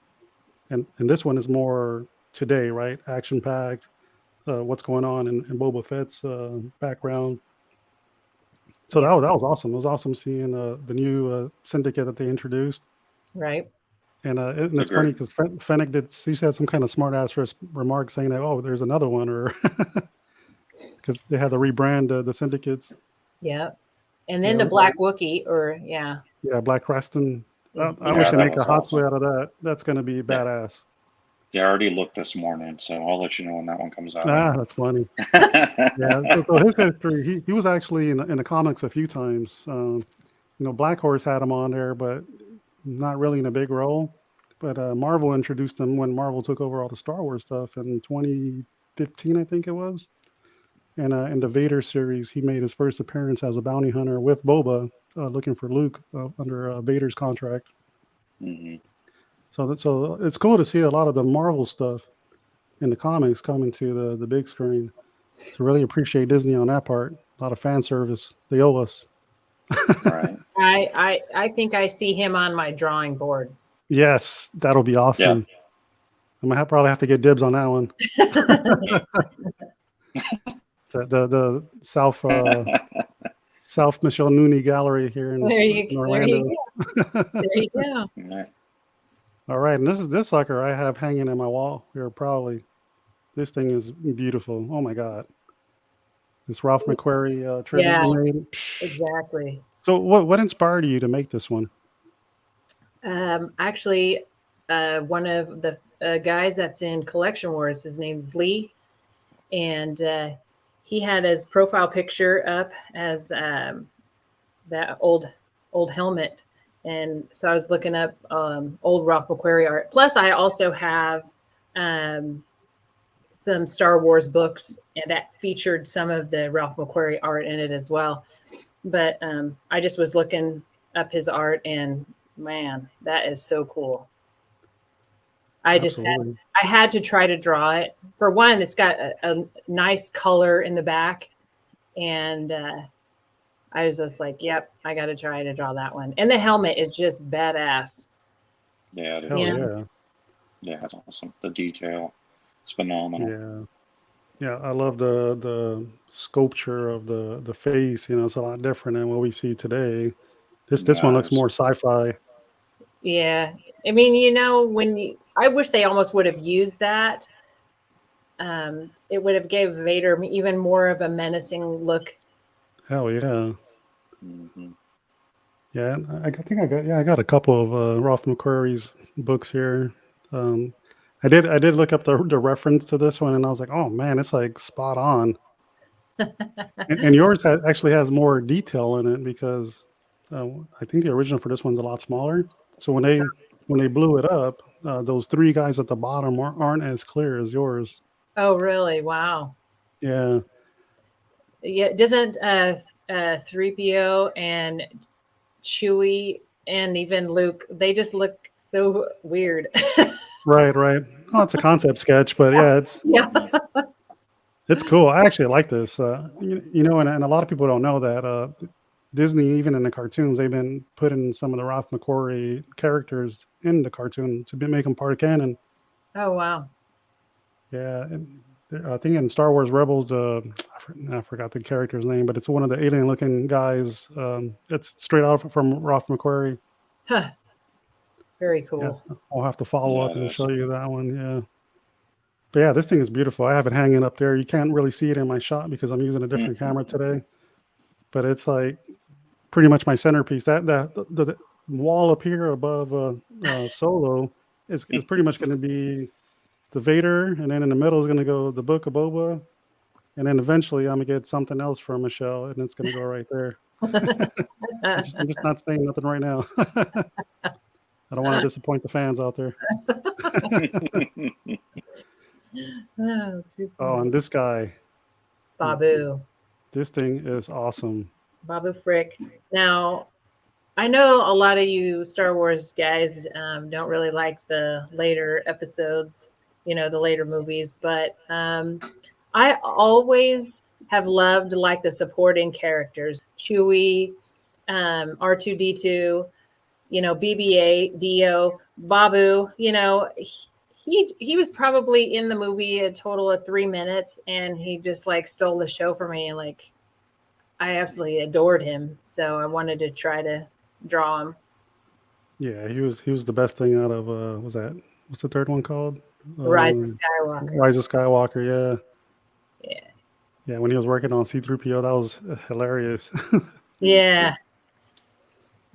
Speaker 1: And this one is more today, right? Action packed. What's going on in Boba Fett's background. So
Speaker 3: Yeah.
Speaker 1: that was awesome. It was awesome seeing the new syndicate that they introduced.
Speaker 3: Right.
Speaker 1: And it's funny
Speaker 2: Agreed.
Speaker 1: because Fennec she said some kind of smart ass remark saying that, oh, there's another one, or because they had to rebrand the syndicates.
Speaker 3: Yeah. And then
Speaker 1: Yeah,
Speaker 3: the Black Wookiee, or yeah.
Speaker 1: yeah, Black Creston. I wish
Speaker 2: Yeah,
Speaker 1: they
Speaker 2: that
Speaker 1: make a
Speaker 2: was
Speaker 1: Hatsue
Speaker 2: awesome.
Speaker 1: out of that. That's going to be
Speaker 2: Yeah,
Speaker 1: badass.
Speaker 2: they already looked this morning, so I'll let you know when that one comes out.
Speaker 1: Ah, that's funny. Yeah, so his history, he was actually in the comics a few times. Black Horse had him on there, but not really in a big role. But Marvel introduced him when Marvel took over all the Star Wars stuff in 2015, I think it was. And in the Vader series, he made his first appearance as a bounty hunter with Boba, looking for Luke under Vader's contract.
Speaker 2: Hmm.
Speaker 1: So it's cool to see a lot of the Marvel stuff in the comics coming to the big screen. So really appreciate Disney on that part. A lot of fan service. They owe us.
Speaker 2: Right.
Speaker 3: I think I see him on my drawing board.
Speaker 1: Yes, that'll be
Speaker 2: Yeah.
Speaker 1: awesome. I'm gonna probably have to get dibs on that one. The South Michelle Nooney Gallery here in Orlando.
Speaker 3: There you go.
Speaker 2: Right.
Speaker 1: All right, and this sucker I have hanging in my wall here probably. This thing is beautiful. Oh my god, this Ralph McQuarrie tribute
Speaker 3: Yeah,
Speaker 1: you made. Psh.
Speaker 3: exactly.
Speaker 1: So what inspired you to make this one?
Speaker 3: Actually, one of the guys that's in Collection Wars, his name's Lee, and he had his profile picture up as that old helmet, and so I was looking up old Ralph McQuarrie art. Plus, I also have some Star Wars books that featured some of the Ralph McQuarrie art in it as well. But I just was looking up his art, and man, that is so cool.
Speaker 1: Absolutely.
Speaker 3: I had to try to draw it. For one, it's got a nice color in the back, and I was just like, "Yep, I got to try to draw that one." And the helmet is just badass.
Speaker 2: Yeah, it
Speaker 1: Hell
Speaker 2: is.
Speaker 1: yeah.
Speaker 2: Yeah, it's awesome. The detail, it's phenomenal.
Speaker 1: Yeah. Yeah, I love the sculpture of the face. It's a lot different than what we see today. This one
Speaker 2: Yeah,
Speaker 1: looks more sci-fi.
Speaker 3: Yeah, I mean, I wish they almost would have used that. It would have gave Vader even more of a menacing look.
Speaker 1: Hell yeah.
Speaker 2: hmm
Speaker 1: Yeah, I got a couple of Ralph McQuarrie's books here. Um, I did look up the reference to this one, and I was like, oh man, it's like spot on. And yours actually has more detail in it because I think the original for this one's a lot smaller. So when they blew it up, those three guys at the bottom aren't as clear as yours.
Speaker 3: Oh, really? Wow.
Speaker 1: Yeah,
Speaker 3: Yeah, doesn't 3PO and Chewie and even Luke, they just look so weird.
Speaker 1: right. Oh, it's a concept sketch, but yeah,
Speaker 3: Yeah.
Speaker 1: it's cool. I actually like this. And a lot of people don't know that Disney, even in the cartoons, they've been putting some of the Ralph McQuarrie characters in the cartoon to make them part of canon.
Speaker 3: Oh, wow.
Speaker 1: Yeah, and I think in Star Wars Rebels, I forgot the character's name, but it's one of the alien-looking guys. It's straight out from Ralph McQuarrie.
Speaker 3: Huh. Very
Speaker 1: Yeah,
Speaker 3: cool.
Speaker 1: I'll have to follow
Speaker 2: Yeah,
Speaker 1: up
Speaker 2: it
Speaker 1: and
Speaker 2: is.
Speaker 1: show you that one. Yeah, but yeah, this thing is beautiful. I have it hanging up there. You can't really see it in my shot because I'm using a different camera today. But it's like pretty much my centerpiece. The wall up here above Solo is pretty much going to be the Vader, and then in the middle is going to go the Book of Boba, and then eventually I'm gonna get something else from Michelle, and it's going to go right there. I'm just not saying nothing right now. I don't want to disappoint the fans out there.
Speaker 3: Oh, too
Speaker 1: Oh,
Speaker 3: funny.
Speaker 1: and this guy,
Speaker 3: Babu.
Speaker 1: this thing is awesome.
Speaker 3: Babu Frick. Now, I know a lot of you Star Wars guys don't really like the later episodes, the later movies. But I always have loved like the supporting characters, Chewie, R2D2, BB-8, Dio, Babu. He was probably in the movie a total of 3 minutes, and he just like stole the show for me. And like, I absolutely adored him, so I wanted to try to draw him.
Speaker 1: Yeah, he was the best thing out of what's the third one called?
Speaker 3: Rise of Skywalker.
Speaker 1: Rise of Skywalker,
Speaker 3: Yeah.
Speaker 1: Yeah, when he was working on C-3PO, that was hilarious.
Speaker 3: Yeah,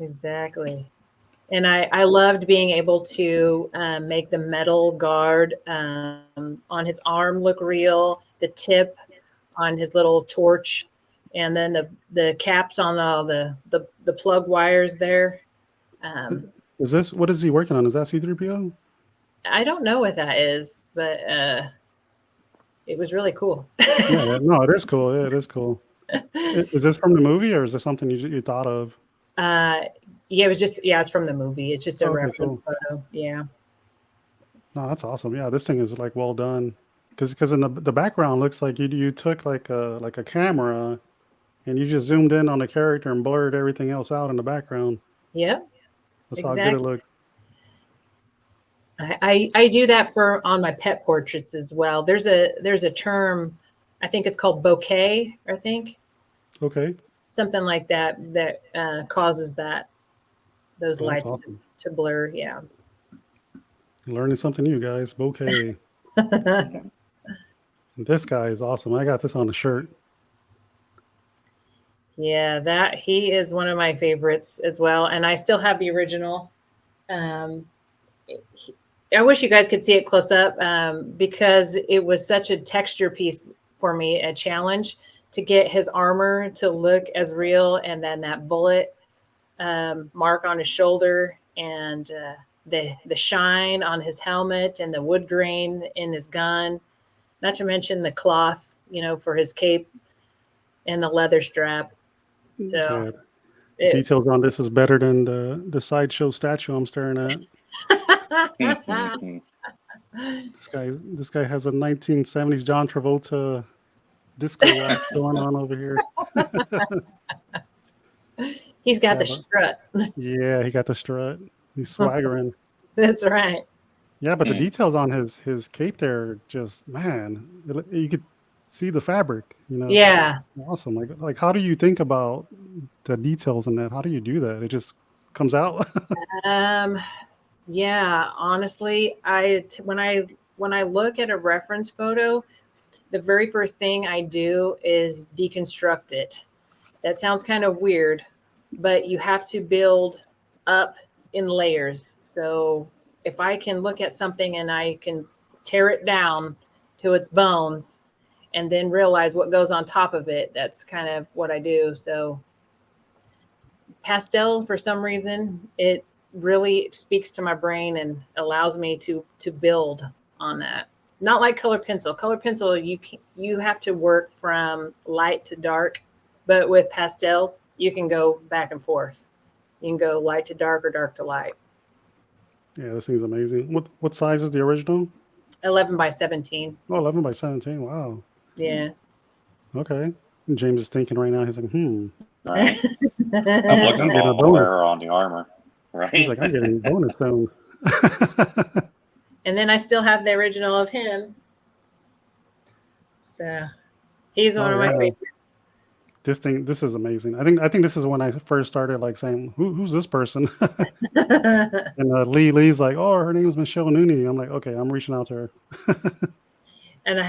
Speaker 3: exactly. And I loved being able to make the metal guard on his arm look real, the tip on his little torch, and then the caps on the plug wires there.
Speaker 1: What is he working on? Is that C-3PO?
Speaker 3: I don't know what that is, but it was really cool.
Speaker 1: Yeah, no, it is cool. Yeah, it is cool. Is this from the movie, or is this something you thought of?
Speaker 3: Yeah, it's from the movie. It's just a
Speaker 1: Okay,
Speaker 3: reference
Speaker 1: cool.
Speaker 3: photo. Yeah.
Speaker 1: No, that's awesome. Yeah, this thing is like well done. Because in the background looks like you took like a camera and you just zoomed in on the character and blurred everything else out in the background.
Speaker 3: Yep.
Speaker 1: That's how good it looked.
Speaker 3: I do that on my pet portraits as well. There's a term, I think it's called bokeh, I think.
Speaker 1: Okay.
Speaker 3: Something like that causes those
Speaker 1: That's
Speaker 3: lights
Speaker 1: awesome.
Speaker 3: to blur. Yeah.
Speaker 1: Learning something new, guys. Bokeh. This guy is awesome. I got this on a shirt.
Speaker 3: Yeah, he is one of my favorites as well. And I still have the original. I wish you guys could see it close up because it was such a texture piece for me, a challenge to get his armor to look as real, and then that bullet mark on his shoulder, and the shine on his helmet, and the wood grain in his gun, not to mention the cloth, for his cape, and the leather strap. So
Speaker 1: details on this is better than the sideshow statue I'm staring at. This guy has a 1970s John Travolta disco walk going on over here.
Speaker 3: He's got the strut.
Speaker 1: Yeah, he got the strut. He's swaggering.
Speaker 3: That's right.
Speaker 1: Yeah, but the details on his cape there, just man, you could see the fabric.
Speaker 3: Yeah.
Speaker 1: Awesome. Like how do you think about the details in that? How do you do that? It just comes out.
Speaker 3: Yeah, honestly, when I look at a reference photo, the very first thing I do is deconstruct it. That sounds kind of weird, but you have to build up in layers. So if I can look at something and I can tear it down to its bones and then realize what goes on top of it, that's kind of what I do. So pastel, for some reason, it really speaks to my brain and allows me to build on that. Not like color pencil. Color pencil, you have to work from light to dark, but with pastel, you can go back and forth. You can go light to dark or dark to light.
Speaker 1: Yeah, this thing's amazing. What size is the original?
Speaker 3: 11 by 17.
Speaker 1: Oh, 11 by 17. Wow.
Speaker 3: Yeah.
Speaker 1: Okay. And James is thinking right now. He's like,
Speaker 2: Right. I'm looking at all the wear on the armor. Right.
Speaker 1: He's like, I'm getting bonus stone.
Speaker 3: And then I still have the original of him. So he's one of my favorites.
Speaker 1: This is amazing. I think this is when I first started like saying, who's this person? And Lee's like, oh, her name is Michelle Nooney. I'm like, okay, I'm reaching out to her.
Speaker 3: And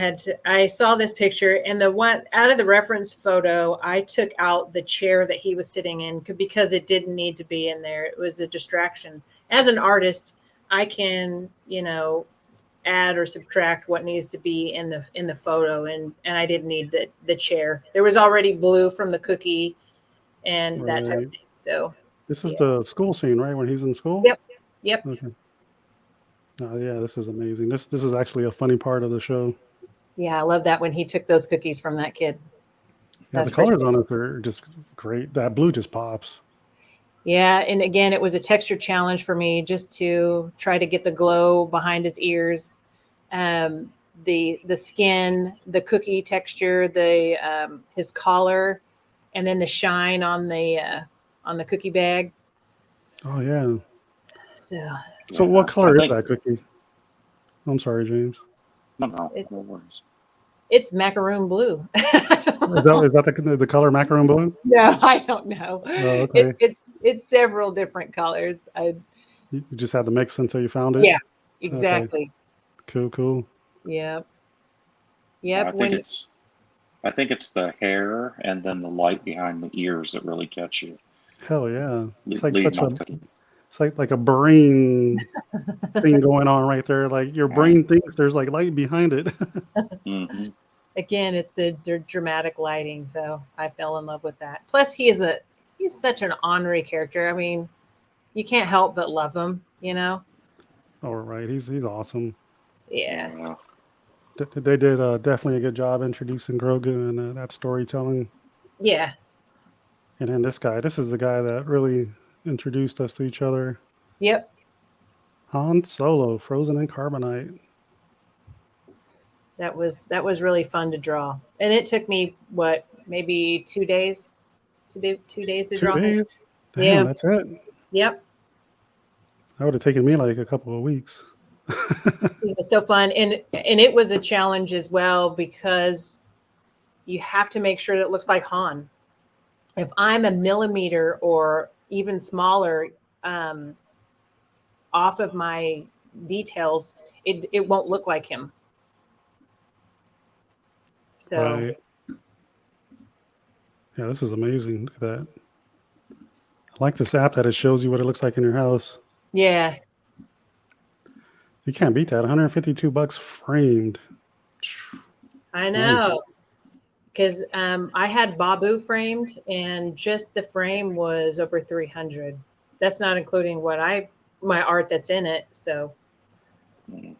Speaker 3: I saw this picture, and the one out of the reference photo, I took out the chair that he was sitting in because it didn't need to be in there. It was a distraction. As an artist, I can, add or subtract what needs to be in the photo, and I didn't need the chair. There was already blue from the cookie and that type of thing. So
Speaker 1: this is the school scene, right? When he's in school?
Speaker 3: Yep.
Speaker 1: Okay. Yeah, this is amazing. This is actually a funny part of the show.
Speaker 3: Yeah, I love that when he took those cookies from that kid.
Speaker 1: Yeah, the colors on it are just great. That blue just pops.
Speaker 3: Yeah, and again, it was a texture challenge for me just to try to get the glow behind his ears the skin, the cookie texture, the his collar, and then the shine on the cookie bag.
Speaker 1: Oh yeah.
Speaker 3: So
Speaker 1: So
Speaker 2: Yeah,
Speaker 1: what color
Speaker 2: I
Speaker 1: is
Speaker 2: think
Speaker 1: that cookie? I'm sorry, James.
Speaker 2: no,
Speaker 3: it,
Speaker 2: no worries.
Speaker 3: it's macaroon blue. I don't
Speaker 1: Is
Speaker 3: know.
Speaker 1: that the color macaroon blue?
Speaker 3: No, I don't know.
Speaker 1: Oh, okay.
Speaker 3: It's several different colors.
Speaker 1: You just had to mix until you found it.
Speaker 3: Yeah,
Speaker 1: Okay.
Speaker 3: exactly.
Speaker 1: Cool.
Speaker 3: Yep.
Speaker 2: I
Speaker 3: Yep.
Speaker 2: think it's the hair and then the light behind the ears that really gets you,
Speaker 1: Hell yeah. It's like
Speaker 2: leading
Speaker 1: such a
Speaker 2: off to
Speaker 1: it's like a brain thing going on right there. Like your
Speaker 2: yeah.
Speaker 1: brain thinks there's like light behind it.
Speaker 2: Hmm.
Speaker 3: Again, it's the dramatic lighting, so I fell in love with that. Plus, he's such an ornery character. I mean, you can't help but love him. You know?
Speaker 1: All right. He's awesome.
Speaker 3: Yeah.
Speaker 2: Yeah.
Speaker 1: They did definitely a good job introducing Grogu and that storytelling.
Speaker 3: Yeah.
Speaker 1: And then this is the guy that really introduced us to each other.
Speaker 3: Yep.
Speaker 1: Han Solo, frozen in carbonite.
Speaker 3: That was really fun to draw, and it took me what maybe 2 days, 2 days to
Speaker 1: Two
Speaker 3: draw him.
Speaker 1: days? Damn,
Speaker 3: Yeah.
Speaker 1: that's it.
Speaker 3: Yep.
Speaker 1: That would have taken me like a couple of weeks.
Speaker 3: It was so fun, and it was a challenge as well because you have to make sure that it looks like Han. If I'm a millimeter or even smaller um, off of my details, it won't look like him. So
Speaker 1: Right. Yeah, this is amazing. Look at that. I like this app that it shows you what it looks like in your house.
Speaker 3: yeah,
Speaker 1: You can't beat that. 152 bucks framed.
Speaker 3: I
Speaker 1: Nice.
Speaker 3: know. Because I had Babu framed, and just the frame was over 300. That's not including my art that's in it. So
Speaker 2: Hmm.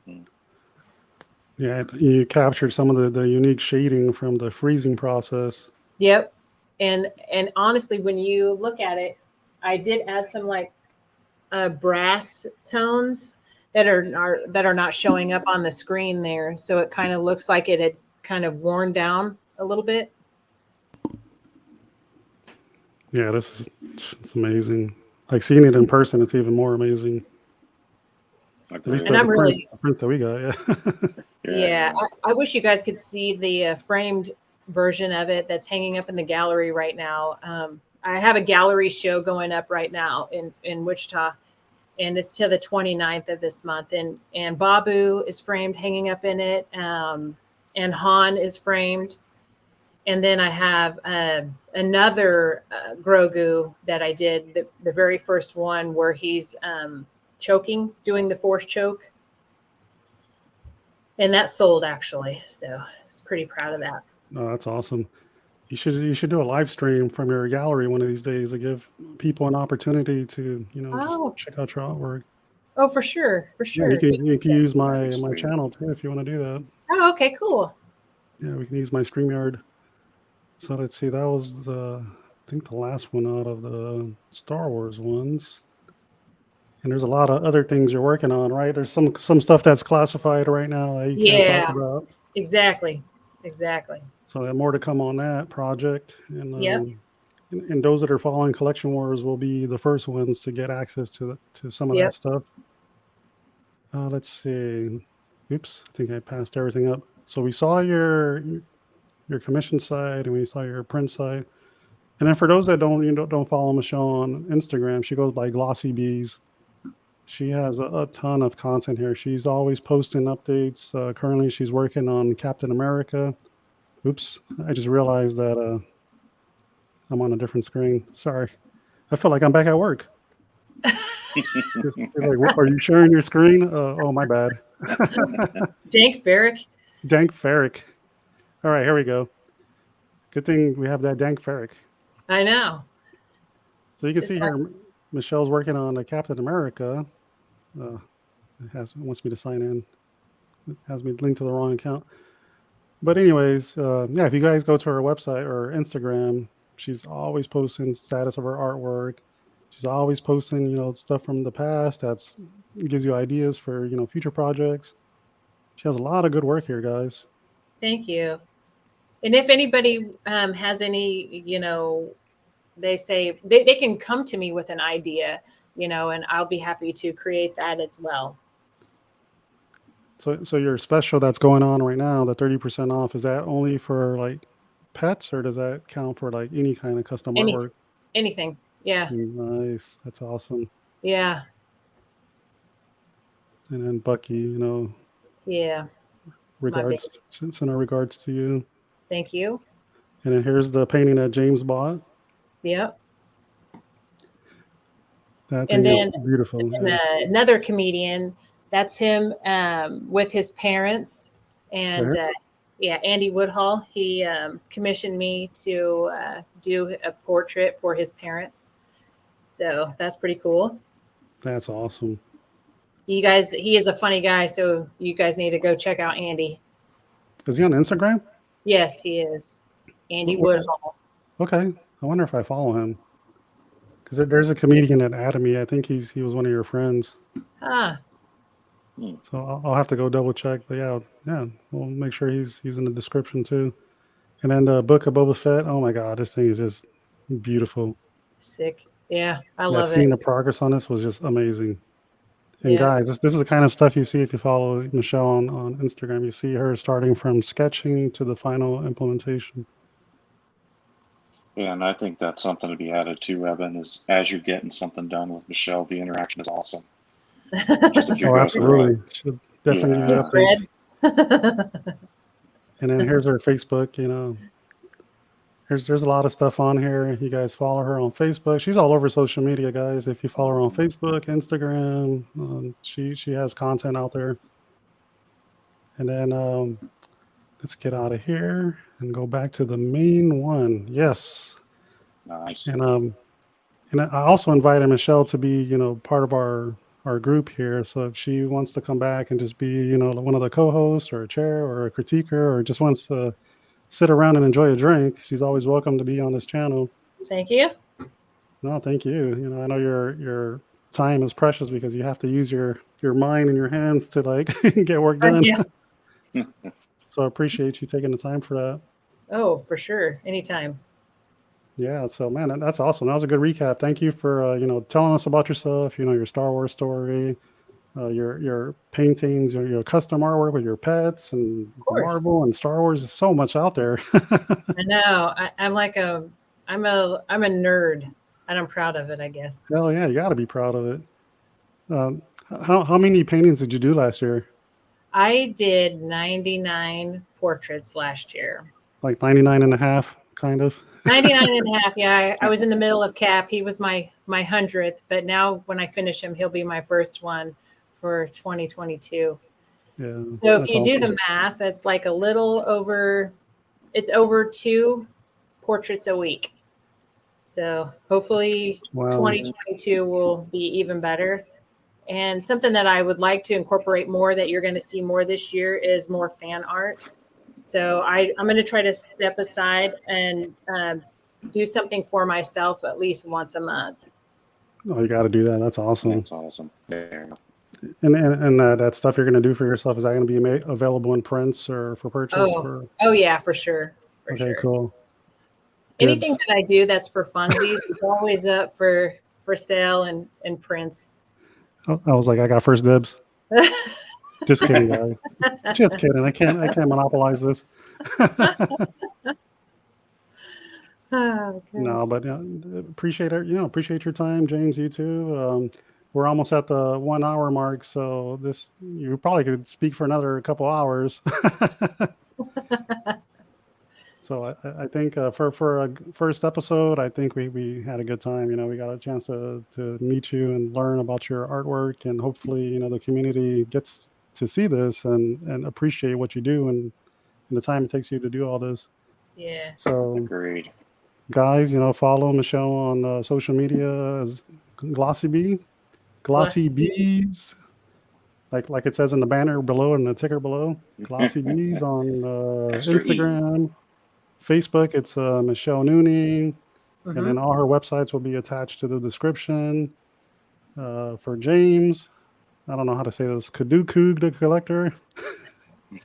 Speaker 1: Yeah, you captured some of the unique shading from the freezing process.
Speaker 3: yep. And honestly, when you look at it, I did add some like brass tones that are not showing up on the screen there. So it kind of looks like it had kind of worn down a little bit.
Speaker 1: Yeah, it's amazing. Like seeing it in person, it's even more amazing. At least
Speaker 3: And
Speaker 2: Agreed.
Speaker 3: I'm really
Speaker 1: the print that we got. Yeah.
Speaker 3: Yeah, I wish you guys could see the framed version of it that's hanging up in the gallery right now. I have a gallery show going up right now in Wichita, and it's till the 29th of this month. And Babu is framed, hanging up in it, and Han is framed. And then I have another Grogu that I did, the very first one where he's choking, doing the force choke. And that sold actually. So I was pretty proud of that.
Speaker 1: Oh, that's awesome. You should do a live stream from your gallery one of these days to give people an opportunity to, just
Speaker 3: Oh,
Speaker 1: check out your artwork.
Speaker 3: oh, for sure, for
Speaker 1: Yeah,
Speaker 3: sure.
Speaker 1: you can use
Speaker 2: That'd be
Speaker 1: my
Speaker 2: sweet.
Speaker 1: channel too if you want to do that.
Speaker 3: Oh, okay, cool.
Speaker 1: Yeah, we can use my StreamYard. So let's see, that was I think the last one out of the Star Wars ones. And there's a lot of other things you're working on, right? There's some stuff that's classified right now that you can't talk
Speaker 3: Yeah,
Speaker 1: about.
Speaker 3: exactly.
Speaker 1: So there more to come on that project. And
Speaker 3: Yep.
Speaker 1: and those that are following Collection Wars will be the first ones to get access to some of that
Speaker 3: Yep.
Speaker 1: stuff. Let's see. Oops, I think I passed everything up. So we saw your commission side and we saw your print side. And then for those that don't follow Michelle on Instagram, she goes by Glossy Bees. She has a ton of content here. She's always posting updates. Currently, she's working on Captain America. Oops, I just realized that I'm on a different screen. Sorry. I feel like I'm back at work. You're like, are you sharing your screen? Oh, my bad.
Speaker 3: Dank Ferrick.
Speaker 1: Dank Ferrick. All right, here we go. Good thing we have that Dank Ferrick.
Speaker 3: I know.
Speaker 1: So you can
Speaker 3: It's
Speaker 1: see
Speaker 3: like-
Speaker 1: here, Michelle's working on the Captain America. It wants me to sign in. It has me linked to the wrong account. But anyways, yeah, if you guys go to her website or Instagram, she's always posting status of her artwork. She's always posting, stuff from the past gives you ideas for, future projects. She has a lot of good work here, guys.
Speaker 3: Thank you. And if anybody has any, they say they can come to me with an idea, and I'll be happy to create that as well.
Speaker 1: So your special that's going on right now, the 30% off, is that only for like pets, or does that count for like any kind of custom
Speaker 3: Any,
Speaker 1: artwork?
Speaker 3: anything. Yeah.
Speaker 1: Nice. That's awesome.
Speaker 3: Yeah.
Speaker 1: And then Bucky,
Speaker 3: Yeah.
Speaker 1: regards, send our regards to you.
Speaker 3: Thank you.
Speaker 1: And then here's the painting that James bought.
Speaker 3: Yep.
Speaker 1: That
Speaker 3: And
Speaker 1: thing
Speaker 3: then
Speaker 1: is beautiful.
Speaker 3: and,
Speaker 1: Yeah.
Speaker 3: another comedian, that's him with his parents. And
Speaker 1: Okay.
Speaker 3: yeah, Andy Woodhall, he commissioned me to do a portrait for his parents. So that's pretty cool.
Speaker 1: That's awesome.
Speaker 3: You guys, he is a funny guy, so you guys need to go check out Andy.
Speaker 1: Is he on Instagram?
Speaker 3: Yes, he is. Andy
Speaker 1: What-
Speaker 3: Woodhall.
Speaker 1: Okay. I wonder if I follow him. Because there's a comedian that added me. I think he was one of your friends.
Speaker 3: Ah,
Speaker 1: So I'll have to go double check. But yeah, we'll make sure he's in the description too. And then the Book of Boba Fett. Oh my God, this thing is just beautiful.
Speaker 3: sick. Yeah, I
Speaker 1: Yeah,
Speaker 3: love
Speaker 1: seeing
Speaker 3: it.
Speaker 1: the progress on this was just amazing. And
Speaker 3: Yeah.
Speaker 1: guys, this is the kind of stuff you see if you follow Michelle on Instagram. You see her starting from sketching to the final implementation.
Speaker 2: Yeah, and I think that's something to be added to, Evan, is as you're getting something done with Michelle, the interaction is awesome. Just if you
Speaker 1: Oh,
Speaker 2: go
Speaker 1: absolutely. Should definitely give you
Speaker 3: Thanks,
Speaker 1: updates.
Speaker 3: Fred.
Speaker 1: And then here's her Facebook. There's a lot of stuff on here. You guys follow her on Facebook. She's all over social media, guys. If you follow her on Facebook, Instagram, she has content out there. And then let's get out of here and go back to the main one. Yes.
Speaker 2: Nice.
Speaker 1: And I also invited Michelle to be, part of our group here. So if she wants to come back and just be, one of the co-hosts or a chair or a critiquer, or just wants to sit around and enjoy a drink, she's always welcome to be on this channel.
Speaker 3: Thank you.
Speaker 1: No, thank you. I know your time is precious because you have to use your mind and your hands to like get work done.
Speaker 3: Yeah.
Speaker 1: So I appreciate you taking the time for that.
Speaker 3: Oh, for sure. Anytime.
Speaker 1: Yeah, so man, that's awesome. That was a good recap. Thank you for telling us about yourself. Your Star Wars story, your paintings, your custom artwork with your pets and
Speaker 3: course.
Speaker 1: Marvel and Star Wars. There's so much out there.
Speaker 3: I know. I'm a nerd, and I'm proud of it, I guess.
Speaker 1: Hell yeah, you got to be proud of it. How many paintings did you do last year?
Speaker 3: I did 99 portraits last year.
Speaker 1: Like 99 and a half, kind of.
Speaker 3: 99 and a half. Yeah, I was in the middle of Cap. He was my 100th, but now when I finish him, he'll be my first one for 2022.
Speaker 1: Yeah.
Speaker 3: So if you do the math, it's like it's over 2 portraits a week. So hopefully 2022 will be even better. And something that I would like to incorporate more that you're going to see more this year is more fan art. So I'm going to try to step aside and do something for myself at least once a month.
Speaker 1: Oh, you got to do that. That's awesome.
Speaker 2: That's awesome. Yeah.
Speaker 1: And that stuff you're going to do for yourself, is that going to be available in prints or for purchase?
Speaker 3: Oh yeah, for sure.
Speaker 1: Okay, cool.
Speaker 3: Anything that I do that's for funsies is always up for sale and prints.
Speaker 1: I was like, I got first dibs. Just kidding, guys. Just kidding. I can't monopolize this. No, but appreciate it. Appreciate your time, James. You too. We're almost at the 1 hour mark, so you probably could speak for another couple hours. So I think for a first episode, I think we had a good time. We got a chance to meet you and learn about your artwork, and hopefully, the community gets to see this and appreciate what you do and the time it takes you to do all this.
Speaker 3: Yeah.
Speaker 2: So agreed.
Speaker 1: Guys, follow Michelle on social media as Glossy Bees. Like it says in the banner below and the ticker below. Glossy Bees on Instagram. Facebook, it's Michelle Nooning. Mm-hmm. And then all her websites will be attached to the description. For James, I don't know how to say this, Kaduku the Collector. He's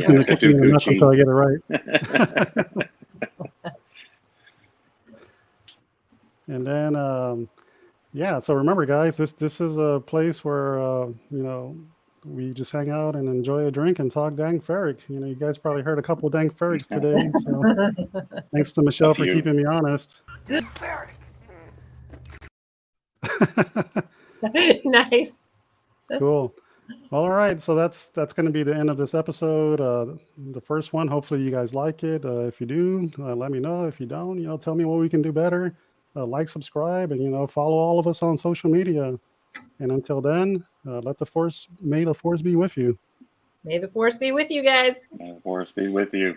Speaker 1: going to kick me in the nuts until I get it right. And then, yeah. So remember, guys, this is a place where we just hang out and enjoy a drink and talk dang ferric. You guys probably heard a couple of dang ferrics today. So thanks to Michelle for keeping me honest.
Speaker 3: Nice.
Speaker 1: Cool. All right, so that's going to be the end of this episode. The first one. Hopefully, you guys like it. If you do, let me know. If you don't, tell me what we can do better. Like, subscribe, and follow all of us on social media. And until then, may the force be with you.
Speaker 3: May the force be with you guys.
Speaker 2: May the force be with you.